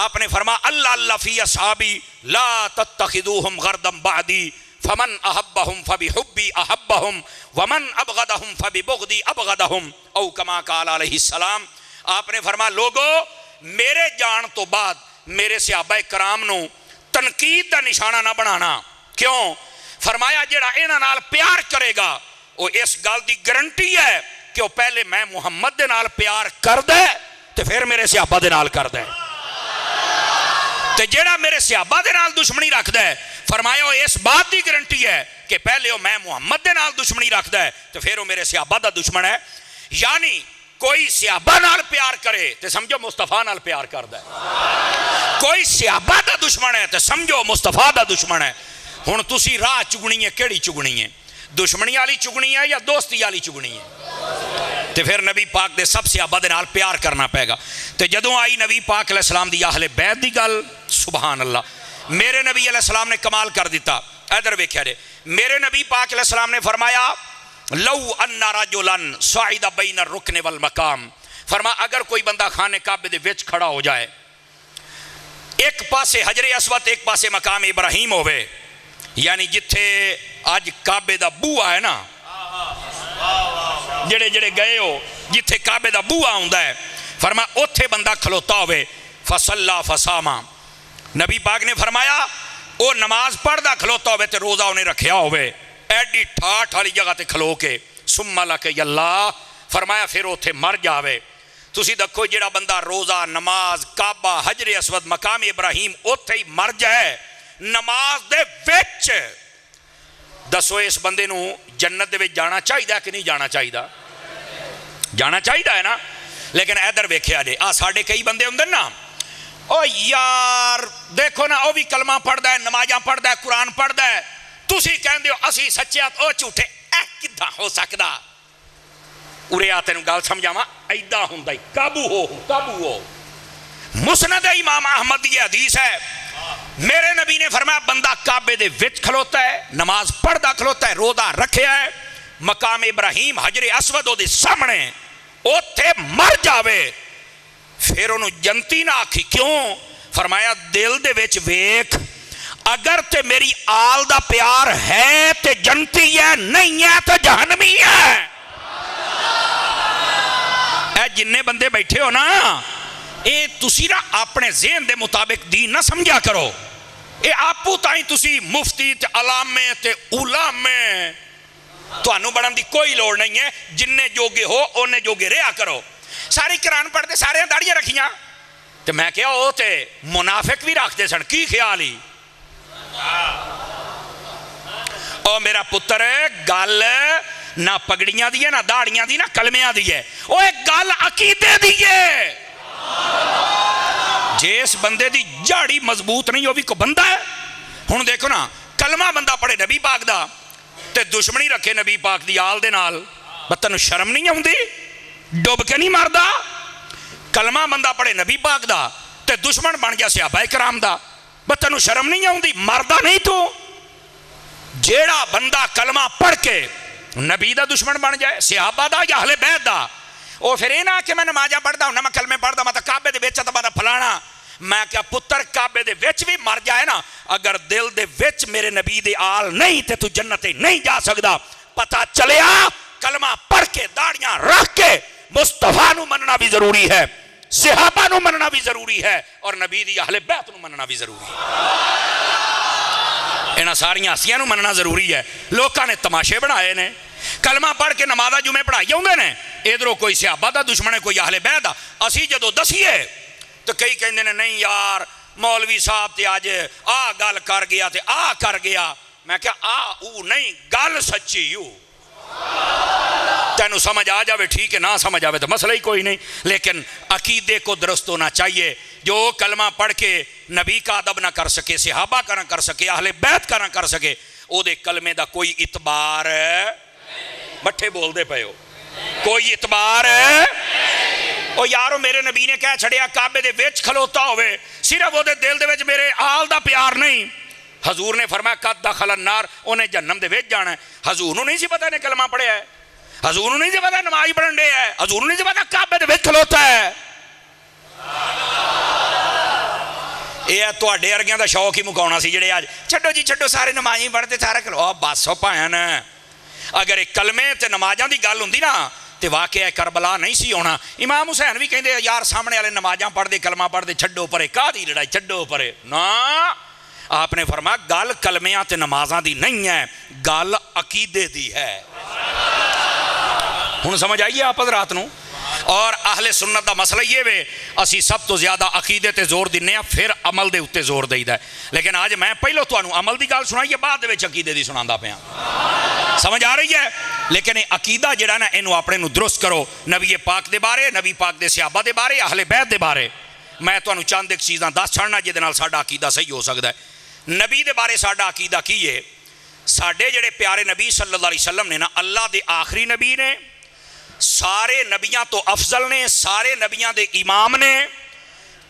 آپ نے فرمایا اللہ اللہ فی اصحابی لا تتخذوہم غردم بعدی فمن احبہم فبحبی احبہم ومن ابغدہم فببغدی ابغدہم او کما قال علیہ السلام. آپ نے فرمایا لوگو میرے جان تو بعد میرے صحابہ کرام نو تنقید دا نشانہ نہ بنانا. کیوں؟ فرمایا جڑا انہاں نال پیار کرے گا وہ اس گل دی گارنٹی ہے کہ وہ پہلے میں محمد دے نال پیار کر دے تے پھر میرے صحابہ دے نال کر دے. تے جڑا میرے صحابہ دے نال دشمنی رکھ دے، فرمایا وہ اس بات دی گارنٹی ہے کہ پہلے وہ میں محمد دے نال دشمنی رکھ دے تو پھر وہ میرے صحابہ دا دشمن ہے. یعنی کوئی صحابہ نال پیار کرے تو سمجھو مصطفیٰ نال پیار کر دے. کوئی صحابہ دا دشمن ہے تو سمجھو مصطفیٰ دا دشمن ہے. ہن تسی راہ چگنی ہے، کیڑی چگنی ہے؟ دشمنی والی چگنی ہے یا دوستی والی چگنی ہے؟ تے پھر نبی پاک دے سب صحابہ دے نال پیار کرنا پے گا. تے جدوں آئی نبی پاک علیہ السلام دی اہل بیت دی گل، سبحان اللہ، میرے نبی علیہ السلام نے کمال کر دیتا. ادھر ویکھیا جے، میرے نبی پاک علیہ السلام نے فرمایا لو ان رجلا صعد بین الرکن والمقام، فرمایا اگر کوئی بندہ خانے کعبے دے وچ کھڑا ہو جائے، ایک پاسے حجر اسود ایک پاسے مقام ابراہیم ہوئے، یعنی جتھے آج کعبے دا بوہا ہے نا، جڑے جڑے گئے ہو جتھے کعبے دا بوہا ہوندا ہے، فرمایا اوتھے بندہ کھلوتا ہوئے، فصلا فصاما، نبی پاک نے فرمایا وہ نماز پڑھ دا کھلوتا ہوئے تے روزہ انہیں رکھیا ہوئے ایڈی ٹھاٹھ والی جگہ تے کھلو کے، ثم لکی اللہ، فرمایا پھر اوتھے مر جاوے. تسی دیکھو جڑا بندہ روزہ، نماز، کعبہ، حجر اسود، مقام ابراہیم اوتھے ہی مر جائے نماز دے وچ، دسو اس بندے نو جنت دے وچ جانا چاہیے کہ نہیں جانا چاہیے؟ جانا چاہیے ہے نا. لیکن ادھر ویکھیا جے آ ساڈے کئی بندے ہوندے نا، او یار دیکھو نا وہ بھی کلمہ پڑھدا ہے، نمازاں پڑھدا ہے، قرآن پڑھدا ہے، تسی کہندے ہو اسی سچے او جھوٹے، اے کداں ہو سکدا؟ اورے آ تینوں گل سمجھاواں، ایداں ہوندا ہی، قابو ہو. مسند امام احمد یہ حدیث ہے، میرے نبی نے فرمایا بندہ کعبے دے وچ کھلوتا ہے، نماز پڑھدا کھلوتا ہے، روزہ رکھیا ہے، مقام ابراہیم حجر اسود دے سامنے اوتھے مر جاوے، پھر انہوں جنتی نہ آکھی. کیوں؟ فرمایا دل دے وچ ویکھ، اگر تے میری آل دا پیار ہے تے جنتی ہے، نہیں ہے تو جہنمی ہے. اے جننے بندے بیٹھے ہو نا، اے تسی نا اپنے ذہن دے مطابق دین نہ سمجھا کرو. اے آپو تائیں تسی مفتی تے علامے تے علامے تو انہوں بڑھن دی کوئی لوڑ نہیں ہے. جننے جوگے ہو اونے جوگے رہا کرو. ساری قرآن پڑھتے سارے داڑیاں رکھیاں تو میں کہا وہ تے منافق بھی رکھتے سن، کی خیال ہی؟ او میرا پتر گل نہ پگڑیاں دی ہے، نہ داڑیاں دی، نہ کلمیاں دی ہے، وہ ایک گل عقیدے دی ہے. جس بندے دی جاڑی مضبوط نہیں وہ بھی کو بندہ ہے. ہن دیکھو نا، کلمہ بندہ پڑھے نبی پاک دا تے دشمنی رکھے نبی پاک دی آل دے نال، بتنو شرم نہیں ہوندی؟ ڈوب کے نہیں ماردا؟ کلمہ بندہ پڑھے نبی پاک دا تے دشمن بن گیا صحابہ کرام دا. بس تینوں شرم نہیں آتی؟ مردا نہیں تو؟ جیڑا بندہ کلمہ پڑھ کے نبی دا دشمن بن جائے، صحابہ دا یا اہل بیت دا، وہ پھر یہ نہ کہ میں نمازاں پڑھدا ہوں، میں کلمے پڑھدا، میں کعبے دے وچ تے میں فلانا، میں کیا پتر کعبے دے وچ بھی مر جائے نا، اگر دل دے وچ میرے نبی دے آل نہیں تے تو جنت نہیں جا سکدا۔ پتہ چلیا کلمہ پڑھ کے داڑیاں رکھ کے مصطفیٰ نو مننا بھی ضروری ہے، صحابہ نو مننا بھی ضروری ہے، اور نبی دی اہل بیت نو مننا بھی ضروری ہے۔ انہاں ساری ہستیاں نو مننا ضروری ہے۔ لوکاں نے تماشے بنائے نے، کلمہ پڑھ کے نمازاں جمعے پڑھائی ہوندے نے، ادھروں کوئی صحابہ دا دشمن ہے، کوئی اہل بیت دا۔ اسی جدو دسیے تو کئی کہندے نے نہیں یار مولوی صاحب تے اج آ گل کر گیا تے آ کر گیا، میں کہا او نہیں، گل سچی ہو، تینوں سمجھ آ جاوے ٹھیک ہے، نہ سمجھ آوے تو مسئلہ ہی کوئی نہیں، لیکن عقیدے کو درست ہونا چاہیے۔ جو کلمہ پڑھ کے نبی کا ادب نہ کر سکے، صحابہ کا نہ کر سکے، اہل بیت کا نہ کر سکے، او دے کلمے دا کوئی اعتبار، بٹھے بول دے پئے ہو، کوئی اعتبار۔ او یارو میرے نبی نے کہہ چھڑیا کعبے دے وچ کھلوتا ہوئے، صرف وہ دے دل دے وچ میرے آل دا پیار نہیں۔ حضور نے فرمایا قد دخل النار، انہیں جہنم دے وچ جانا ہے۔ حضور نو نہیں سی پتہ نے کلمہ پڑھیا ہے، حضور نو نہیں سی پتہ نماز پڑھن دے ہے، حضور نو نہیں سی پتہ کعبے دے وچ کھلوتا ہے۔ یہ تواڈے ورگیاں دا شوق ہی مکاونا سی جڑے اج چھڈو جی چھڈو سارے نماز ہی پڑھتے سارا کلو بس ہو پائن۔ اگر ایک کلمے تے نمازاں دی گل ہوندی نا تے واقعہ کربلا نہیں سی ہونا۔ امام حسین بھی کہندے یار سامنے والے نمازاں پڑھ دے کلمہ پڑھ دے چھڈو پرے، کاہدی لڑائی چھڈو پرے، نا آپ نے فرمایا گل کلمیاں تے نمازاں دی نہیں ہے، گل عقیدے دی ہے۔ ہن سمجھ آئیے آپ حضرات نو؟ اور اہل سنت دا مسئلہ یہ وے اسی سب تو زیادہ عقیدے تے زور دینے ہیں، پھر عمل دے اتے زور دیدا ہے۔ لیکن آج میں پہلو تانوں عمل دی گل سنائیے، بعد دے وچ عقیدے دی سناندا پیاں، سمجھ آ رہی ہے؟ لیکن عقیدہ جڑا نا اینو اپنے نو درست کرو، نبی پاک دے بارے، نبی پاک دے صحابہ دے بارے، اہل بیت دے بارے۔ میں تانوں چند ایک چیزاں دس چھڑنا جے دے نال ساڈا عقیدہ صحیح ہو سکدا ہے۔ نبی دے بارے ساڈا عقیدہ کی ہے؟ ساڈے جڑے پیارے نبی صلی اللہ علیہ وسلم نے نا اللہ دے آخری نبی نے، سارے نبیاں تو افضل نے، سارے نبیاں دے امام نے،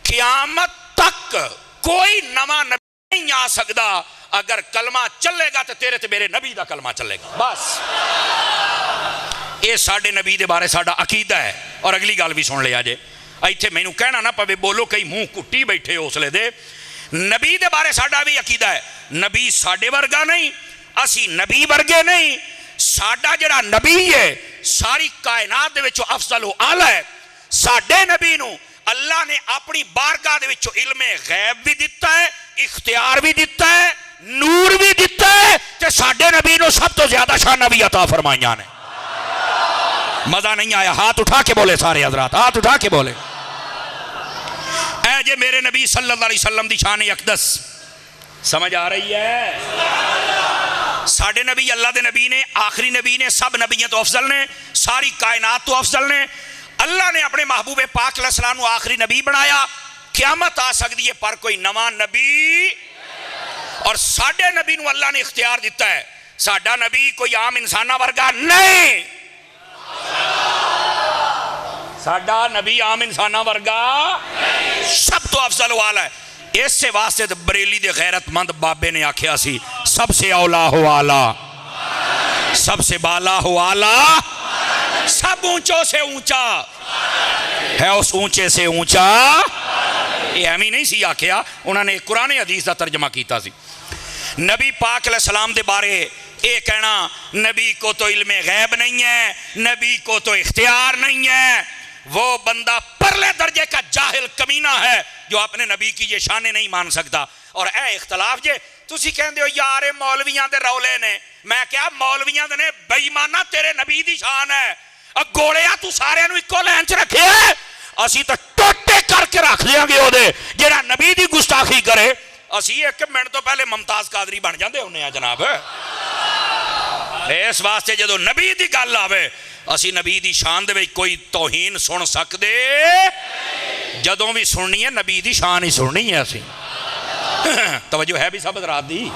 قیامت تک کوئی نواں نبی نہیں آ سکدا اگر کلمہ چلے گا تو تیرے تے میرے نبی دا کلمہ چلے گا، بس یہ ساڈے نبی دے بارے ساڈا عقیدہ ہے۔ اور اگلی گل بھی سن لیا جے، ایتھے مینوں کہنا نہ پوے بولو کئی منہ کٹی بیٹھے حوصلے دے، نبی دے بارے ساڈا بھی عقیدہ ہے، نبی ساڈے ورگا نہیں، اسی نبی ورگے نہیں، ساڈا جڑا نبی ہے ساری کائنات دے وچوں افضل و اعلی ہے۔ ساڈے نبی نو اللہ نے اپنی بارگاہ دے وچوں علم غیب بھی دیتا ہے، اختیار بھی دیتا ہے، نور بھی دیتا ہے، تے ساڈے نبی نو سب تو زیادہ شان بھی عطا فرمائیاں نے۔ مزہ نہیں آیا؟ ہاتھ اٹھا کے بولے سارے حضرات، ہاتھ اٹھا کے بولے اے جے میرے نبی صلی اللہ علیہ وسلم دی شان اقدس سمجھ آ رہی ہے؟ ساڑھے نبی اللہ دے نبی نے، آخری نبی نے، سب نبیوں تو افضل نے، ساری کائنات تو افضل نے۔ اللہ نے اپنے محبوب پاک علیہ السلام کو آخری نبی بنایا، قیامت آ سکتی ہے پر کوئی نواں نبی، اور ساڑھے نبی نو اللہ نے اختیار دیتا ہے، ساڑھا نبی کوئی عام انسانہ ورگا نہیں، ساڑھا نبی عام انسانہ ورگا سب تو افضل والا ہے۔ اس سے واسطے بریلی دے غیرت مند بابے نے آکھیا سی سب سے اولا ہو آلہ، سب سے بالا ہو آلہ، سب اونچوں سے اونچا ہے اس اونچے سے اونچا۔ یہ ہمیں نہیں سی آکھیا، انہوں نے قرآن حدیث دا ترجمہ کیتا سی۔ نبی پاک علیہ السلام دے بارے اے کہنا نبی کو تو علم غیب نہیں ہے، نبی کو تو اختیار نہیں ہے، وہ بندہ پرلے درجے کا جاہل کمینہ ہے جو اپنے نبی کی یہ شانیں نہیں مان سکتا۔ اور اے اختلاف جے تسی کہندے ہو یار مولویاں دے رولے نے، میں کیا مولویاں دے نے بے ایمانہ تیرے نبی دی شان ہے، گوڑیا تو سارے نو اکو لین چ رکھے ہے، اسی تو ٹوٹے کر کے رکھ دیاں گے ہو دے جیڑا نبی دی گستاخی کرے، اسی ایک منٹ تو پہلے ممتاز قادری بن جاندے ہونے ہیں جناب۔ اس واسطے جدو نبی دی گل آوے اسی نبی دی شان دے کوئی توہین سن سکدے، جدوں بھی سننی ہے نبی دی شان ہی سننی ہے اسی۔ توجہ ہے بھی سب حضرات دی؟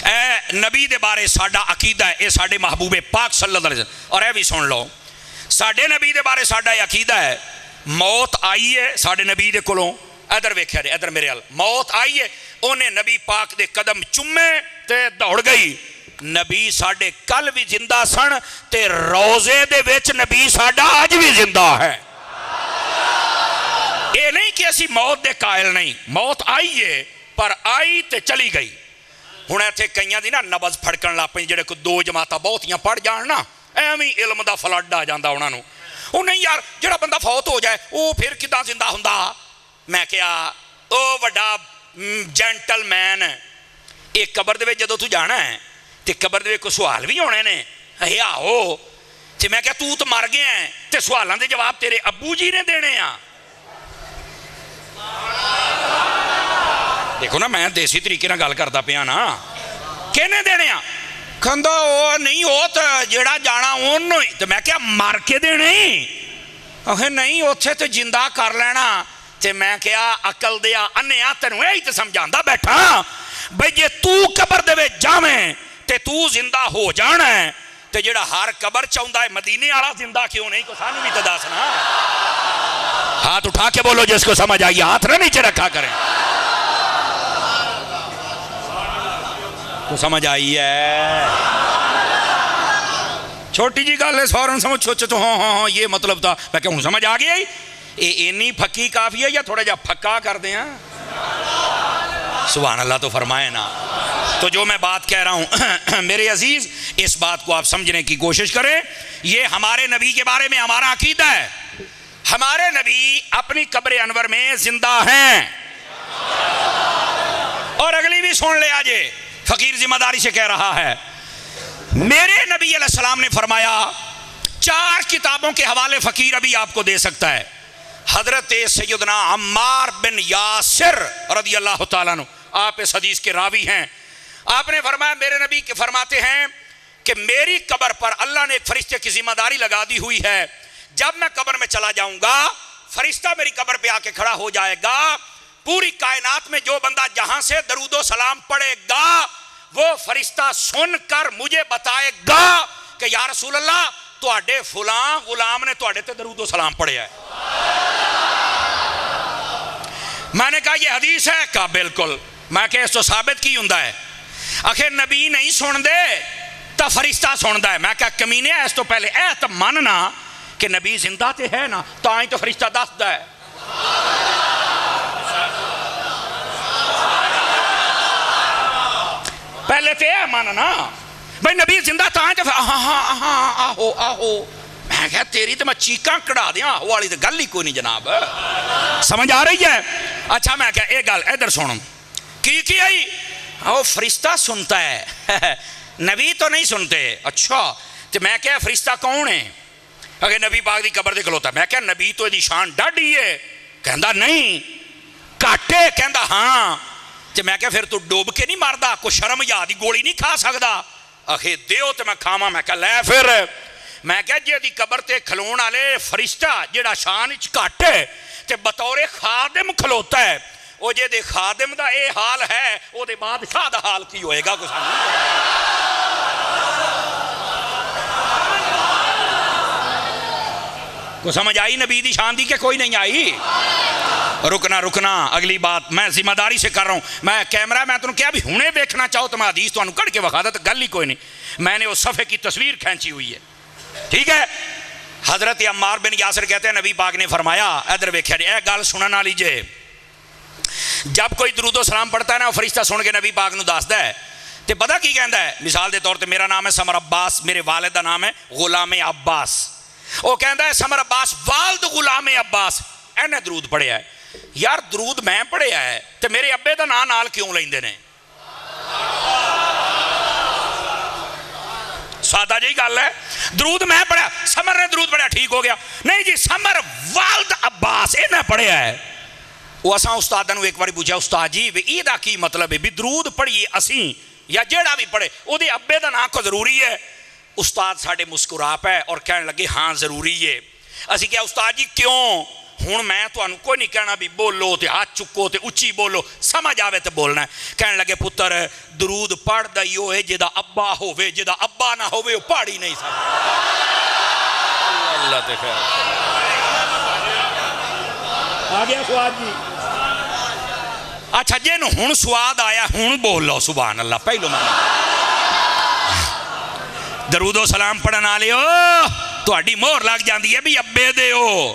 اے نبی دے بارے ساڈا عقیدہ ہے، اے ساڈے محبوب پاک صلی اللہ علیہ وسلم۔ اور اے بھی سن لو ساڈے نبی دے بارے ساڈا عقیدہ ہے، موت آئی ہے ساڈے نبی دے کولوں، ادھر ویکھیا جی ادھر میرے ال موت آئی ہے انہیں نبی پاک دے قدم چومے تے دوڑ گئی نبی ساڈے کل بھی زندہ سن تے روزے دے وچ نبی ساڈا آج بھی زندہ ہے یہ نہیں کہ اسی موت دے قائل نہیں موت آئی ہے پر آئی تے چلی گئی ہن ایتھے کئیاں دی نا نبض پھڑکن لگ پئی جڑے کو دو جماعتاں بہتیاں پڑھ جان نا ایویں علم دا فلڈ آ جاندا انہاں نوں وہ نہیں یار جڑا بندہ فوت ہو جائے وہ پھر کداں زندہ ہوندا میں کہیا او وڈا جینٹل مین ایک قبر دے وچ جدوں تو جانا ہے تے قبر دے وچ کوئی سوال بھی ہونے نے اے آو تے میں کہیا تو مر گیا ہے تے سوالاں دے جواب تیرے ابو جی نے دینے آ دیکھو نا میں دیسی طریقے نال گل کردا پیا نا کہنے دینے آ کھندا او نہیں ہو تے جڑا جانا اونوں ہی تے میں کہیا مر کے دینے اہے نہیں اوتھے تے زندہ کر لینا تے میں کہیا عقل دیا انیا تینوں یہی تے سمجھاندا بیٹھا بھئی جے تو قبر دے وچ جاویں تے تو زندہ ہو جانا ہے تے جڑا ہر قبر چاہندا ہے مدینے والا زندہ کیوں نہیں کو سانوں بھی تے دسنا ہاتھ اٹھا کے بولو جس کو سمجھ آئی ہاتھ نہ نیچے رکھا کریں تو سمجھ آئی ہے چھوٹی جی گل ہے فوراً سمجھ سوچے تو ہاں یہ مطلب تھا میں کہوں سمجھ آ گیا اینی پھکی کافی ہے یا تھوڑا جا پھکا کر دیں سبحان اللہ تو فرمائے نا تو جو میں بات کہہ رہا ہوں میرے عزیز اس بات کو آپ سمجھنے کی کوشش کریں یہ ہمارے نبی کے بارے میں ہمارا عقیدہ ہے ہمارے نبی اپنی قبر انور میں زندہ ہیں اور اگلی بھی سن لے آجے فقیر ذمہ داری سے کہہ رہا ہے میرے نبی علیہ السلام نے فرمایا 4 کتابوں کے حوالے فقیر ابھی آپ کو دے سکتا ہے حضرت سیدنا عمار بن یاسر رضی اللہ تعالیٰ عنہ آپ اس حدیث کے راوی ہیں آپ نے فرمایا میرے نبی کے فرماتے ہیں کہ میری قبر پر اللہ نے ایک فرشتے کی ذمہ داری لگا دی ہوئی ہے جب میں قبر میں چلا جاؤں گا فرشتہ میری قبر پہ آ کے کھڑا ہو جائے گا پوری کائنات میں جو بندہ جہاں سے درود و سلام پڑھے گا وہ فرشتہ سن کر مجھے بتائے گا کہ یا رسول اللہ تواڈے فلاں غلام نے تواڈے تے درود و سلام پڑھے ہے میں نے کہا یہ حدیث ہے کہا بالکل میں کہ اس تو ثابت کی ہوندا ہے آخر نبی نہیں سن دے تا فرشتہ سن ہے میں کہا کمینے اس تو پہلے اے تو ماننا کہ نبی زندہ تے ہے نا تا ہی تو فرشتہ دسدا ہے پہلے تے ہے ماننا بھئی نبی زندہ تا ہی تو آہو آہو میں کہا تیری تو میں چیکاں کڑا دیا آہو والی تو گل ہی کوئی نہیں جناب سمجھ آ رہی ہے اچھا میں کہا ایک گل ادھر سنوں کی آئی وہ فرشتہ سنتا ہے نبی تو نہیں سنتے اچھا تو میں کہا فرشتہ کون ہے اگر نبی پاک دی قبر دے کھلوتا ہے میں کہا نبی تو دی شان ڈاڈی ہے کہندا نہیں کاٹے کہندا ہاں تو میں کہا پھر تو ڈوب کے نہیں ماردا کوئی شرم یادی گولی نہیں کھا سکدا اخے دیو تو میں کھاواں میں کہا لے پھر میں کہا جے دی قبر تے کھلون والے فرشتہ جڑا شان وچ گھٹ ہے تے بطور خادم کھلوتا ہے وہ جے دے خادم دا اے حال ہے وہ دے بادشاہ دا حال کی ہوئے گا کچھ کو سمجھ آئی نبی دی شان دی کہ کوئی نہیں آئی رکنا اگلی بات میں ذمہ داری سے کر رہا ہوں میں کیمرہ میں تمہیں کیا بھی ہونے دیکھنا چاہو تو میں حدیث تو انہوں کڑ کے وقا تو گل ہی کوئی نہیں میں نے اس صفحے کی تصویر کھینچی ہوئی ہے ٹھیک ہے حضرت عمار بن یاسر کہتے ہیں نبی پاک نے فرمایا ادھر ویکھیا جی اے گل سننا لیجئے جب کوئی درود و سلام پڑھتا ہے نا فرشتہ سن کے نبی پاک نو دسدا ہے تے پتہ کی کہندا ہے مثال دے طور تے میرا نام ہے سمر عباس میرے والد دا نام ہے غلام عباس وہ کہندا ہے سمر عباس والد غلام عباس اینے درود پڑھیا ہے یار درود میں پڑھیا ہے تے میرے ابے دا نام نال کیوں لیندے نے سادہ جی گل ہے درود میں پڑھیا سمر نے درود پڑھیا ٹھیک ہو گیا نہیں جی سمر والد عباس انہیں پڑھیا ہے وہ اساں استاداں نو ایک باری پوچھا استاد جی یہ دا کی مطلب ہے بھی درود پڑھیے اسیں یا جیڑا بھی پڑھے وہ دے ابے دا نام کو ضروری ہے استاد ساڑھے مسکرا پہ اور کہنے لگے ہاں ضروری ہے اسی کیا استاد جی کیوں ہوں میں تو انہوں کوئی نہیں کہنا بھی بولو تے ہاتھ چکو تے اچھی بولو سمجھ آوے تے بولنا ہے کہنے لگے پتر درود پڑھ دائی ہوئے جدا ابا ہوئے جدا ابا نہ ہوئے وہ پڑھی نہیں سکتا اللہ تے خیر آ گیا سواد جی اچھا جن ہن سواد آیا ہن بول لو سبحان اللہ. پہلو میں درود و سلام پڑھن والے ہو تہاڈی مہر لگ جاندی ہے بھی ابے دے ہو.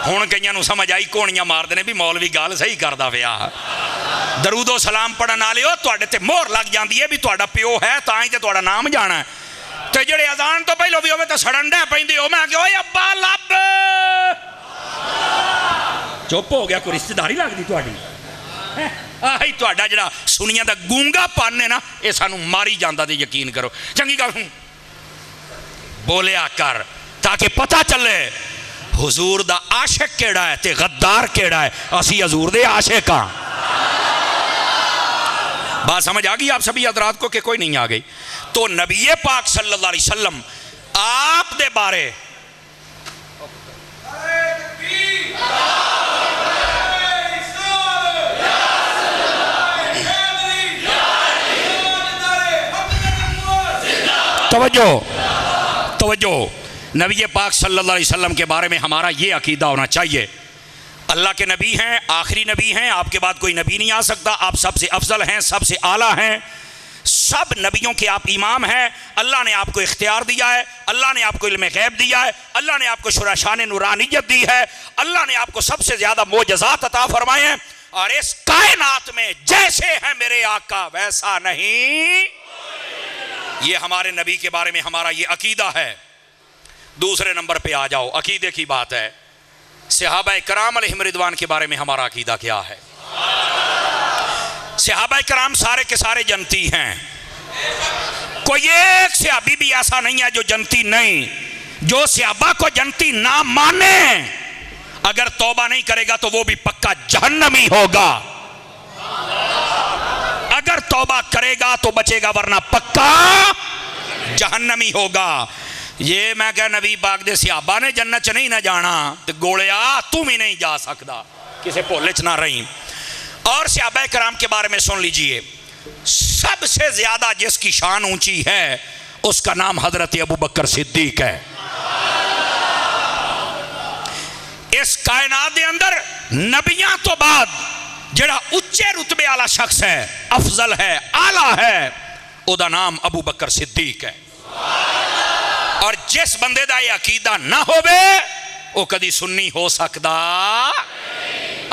ہن کئیاں نوں سمجھ آئی کونیاں ماردے نے بھی مولوی گل صحیح کردا پیا. درود و سلام پڑھن والے ہو تہاڈے تے مہر لگ جاندی ہے بھی تہاڈا پیو ہے تاں ہی تے تہاڈا نام جانا ہے. تے جڑے اذان تو پہلو بھی ہوے تے سڑن ڈے پیندے ہو میں کہ اوئے ابا لب چپ ہو گیا. کوئی رشتہ داری لگدی تہاڈی آہی تہاڈا جڑا سنیاں دا گونگا پن ہے نا اے سانوں ماری جاندا تے یقین کرو. چنگی گل بولیا کر تاکہ پتہ چلے حضور دا عاشق کیڑا ہے تے غدار کیڑا ہے. اسی حضور دے عاشق ہاں. بات سمجھ آ گئی آپ سبھی حضرات کو کہ کوئی نہیں آ گئی؟ تو نبی پاک صلی اللہ علیہ وسلم آپ دے بارے توجہ نبی پاک صلی اللہ علیہ وسلم کے بارے میں ہمارا یہ عقیدہ ہونا چاہیے اللہ کے نبی ہیں، آخری نبی ہیں، آپ کے بعد کوئی نبی نہیں آ سکتا، آپ سب سے افضل ہیں، سب سے اعلیٰ ہیں، سب نبیوں کے آپ امام ہیں. اللہ نے آپ کو اختیار دیا ہے، اللہ نے آپ کو علم غیب دیا ہے، اللہ نے آپ کو شان نورانیت دی ہے، اللہ نے آپ کو سب سے زیادہ معجزات عطا فرمائے ہیں. اور اس کائنات میں جیسے ہیں میرے آقا ویسا نہیں. یہ ہمارے نبی کے بارے میں ہمارا یہ عقیدہ ہے. دوسرے نمبر پہ آ جاؤ، عقیدے کی بات ہے. صحابہ کرام علیہم رضوان کے بارے میں ہمارا عقیدہ کیا ہے؟ صحابہ کرام سارے کے سارے جنتی ہیں. کوئی ایک صحابی بھی ایسا نہیں ہے جو جنتی نہیں. جو صحابہ کو جنتی نہ مانے اگر توبہ نہیں کرے گا تو وہ بھی پکا جہنمی ہوگا. اگر توبہ کرے گا تو بچے گا ورنہ پکا جہنمی ہوگا. یہ میں کہ نبی پاک دے صحابہ نے جنت چ نہیں نہ جانا تو گوڑیا تم ہی نہیں جا سکتا، کسے پولچ نہ رہی. اور صحابہ کرام کے بارے میں سن لیجئے، سب سے زیادہ جس کی شان اونچی ہے اس کا نام حضرت ابو بکر صدیق ہے. اس کائنات دے اندر نبیاں تو بعد جڑا اچھے رتبے والا شخص ہے، افضل ہے، اعلیٰ ہے، او دا نام ابو بکر صدیق ہے. اور جس بندے دا یہ عقیدہ نہ ہوئے وہ کدی سنی ہو سکتا.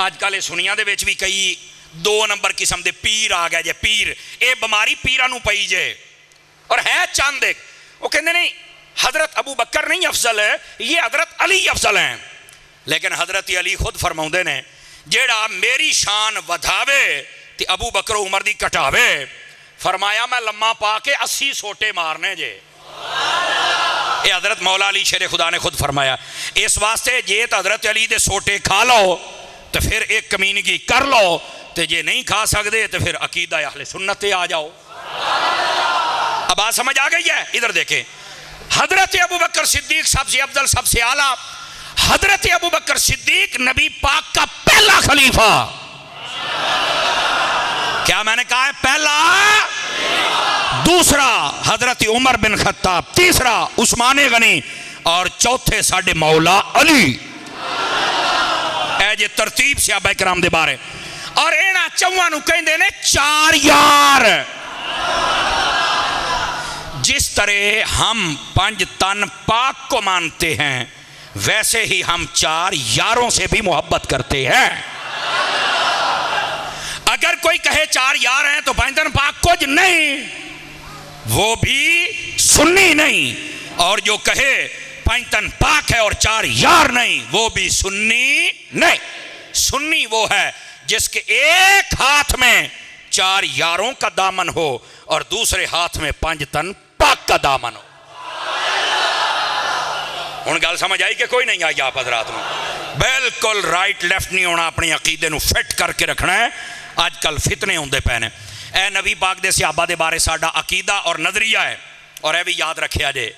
آج کل سنیاں دے بیچ بھی کئی دو نمبر قسم دے پیر آ گئے جے. پیر اے بماری پیرہ نو پئی جے اور ہے چاند ایک وہ کہندے نہیں حضرت ابو بکر نہیں افضل ہے، یہ حضرت علی افضل ہیں. لیکن حضرت علی خود فرماؤندے نے جیڑا میری شان ودھاوے تے ابو بکر عمر دی کٹاوے. فرمایا میں لمحہ پا کے 80 سوٹے مارنے جے. اے حضرت مولا علی شیر خدا نے خود فرمایا. اس واسطے جے تو حضرت علی دے سوٹے کھا لو تو پھر ایک کمینگی کر لو، تو جے نہیں کھا سکتے تو پھر عقیدہ اہل سنت آ جاؤ. اب بات سمجھ آ گئی ہے؟ ادھر دیکھیں حضرت ابو بکر صدیق سب سے افضل، سب سے اعلیٰ. حضرت ابو بکر صدیق نبی پاک کا پہلا خلیفہ. کیا میں نے کہا ہے؟ پہلا. دوسرا حضرت عمر بن خطاب، تیسرا عثمان غنی اور چوتھے ساڈے مولا علی. اے جے ترتیب صحابہ کرام دے بارے. اور اینا چواں نو کہندے نے چار یار. جس طرح ہم 5 تن پاک کو مانتے ہیں ویسے ہی ہم 4 یاروں سے بھی محبت کرتے ہیں. اگر کوئی کہے 4 یار ہیں تو 5 تن پاک کچھ نہیں، وہ بھی سنی نہیں. اور جو کہے 5 تن پاک ہے اور 4 یار نہیں وہ بھی سنی نہیں. سنی وہ ہے جس کے ایک ہاتھ میں 4 یاروں کا دامن ہو اور دوسرے ہاتھ میں 5 تن پاک کا دامن ہو. ہن گل سمجھ آئی کہ کوئی نہیں آئی آپ حضرات میں؟ بالکل رائٹ لیفٹ نہیں ہونا، اپنی عقیدے نو فٹ کر کے رکھنا ہے. آج کل فتنے ہوندے پے نے. اے نبی پاک دے صحابہ دے بارے ساڈا عقیدہ اور نظریہ ہے. اور اے بھی یاد رکھیا جے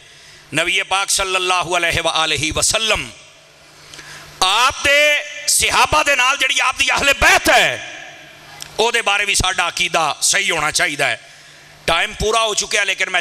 نبی پاک صلی اللہ علیہ وآلہ وسلم آپ دے صحابہ دے نال جڑی آپ دی اہل بیت ہے او دے بارے بھی ساڈا عقیدہ صحیح ہونا چاہیے. ٹائم پورا ہو چکا ہے لیکن میں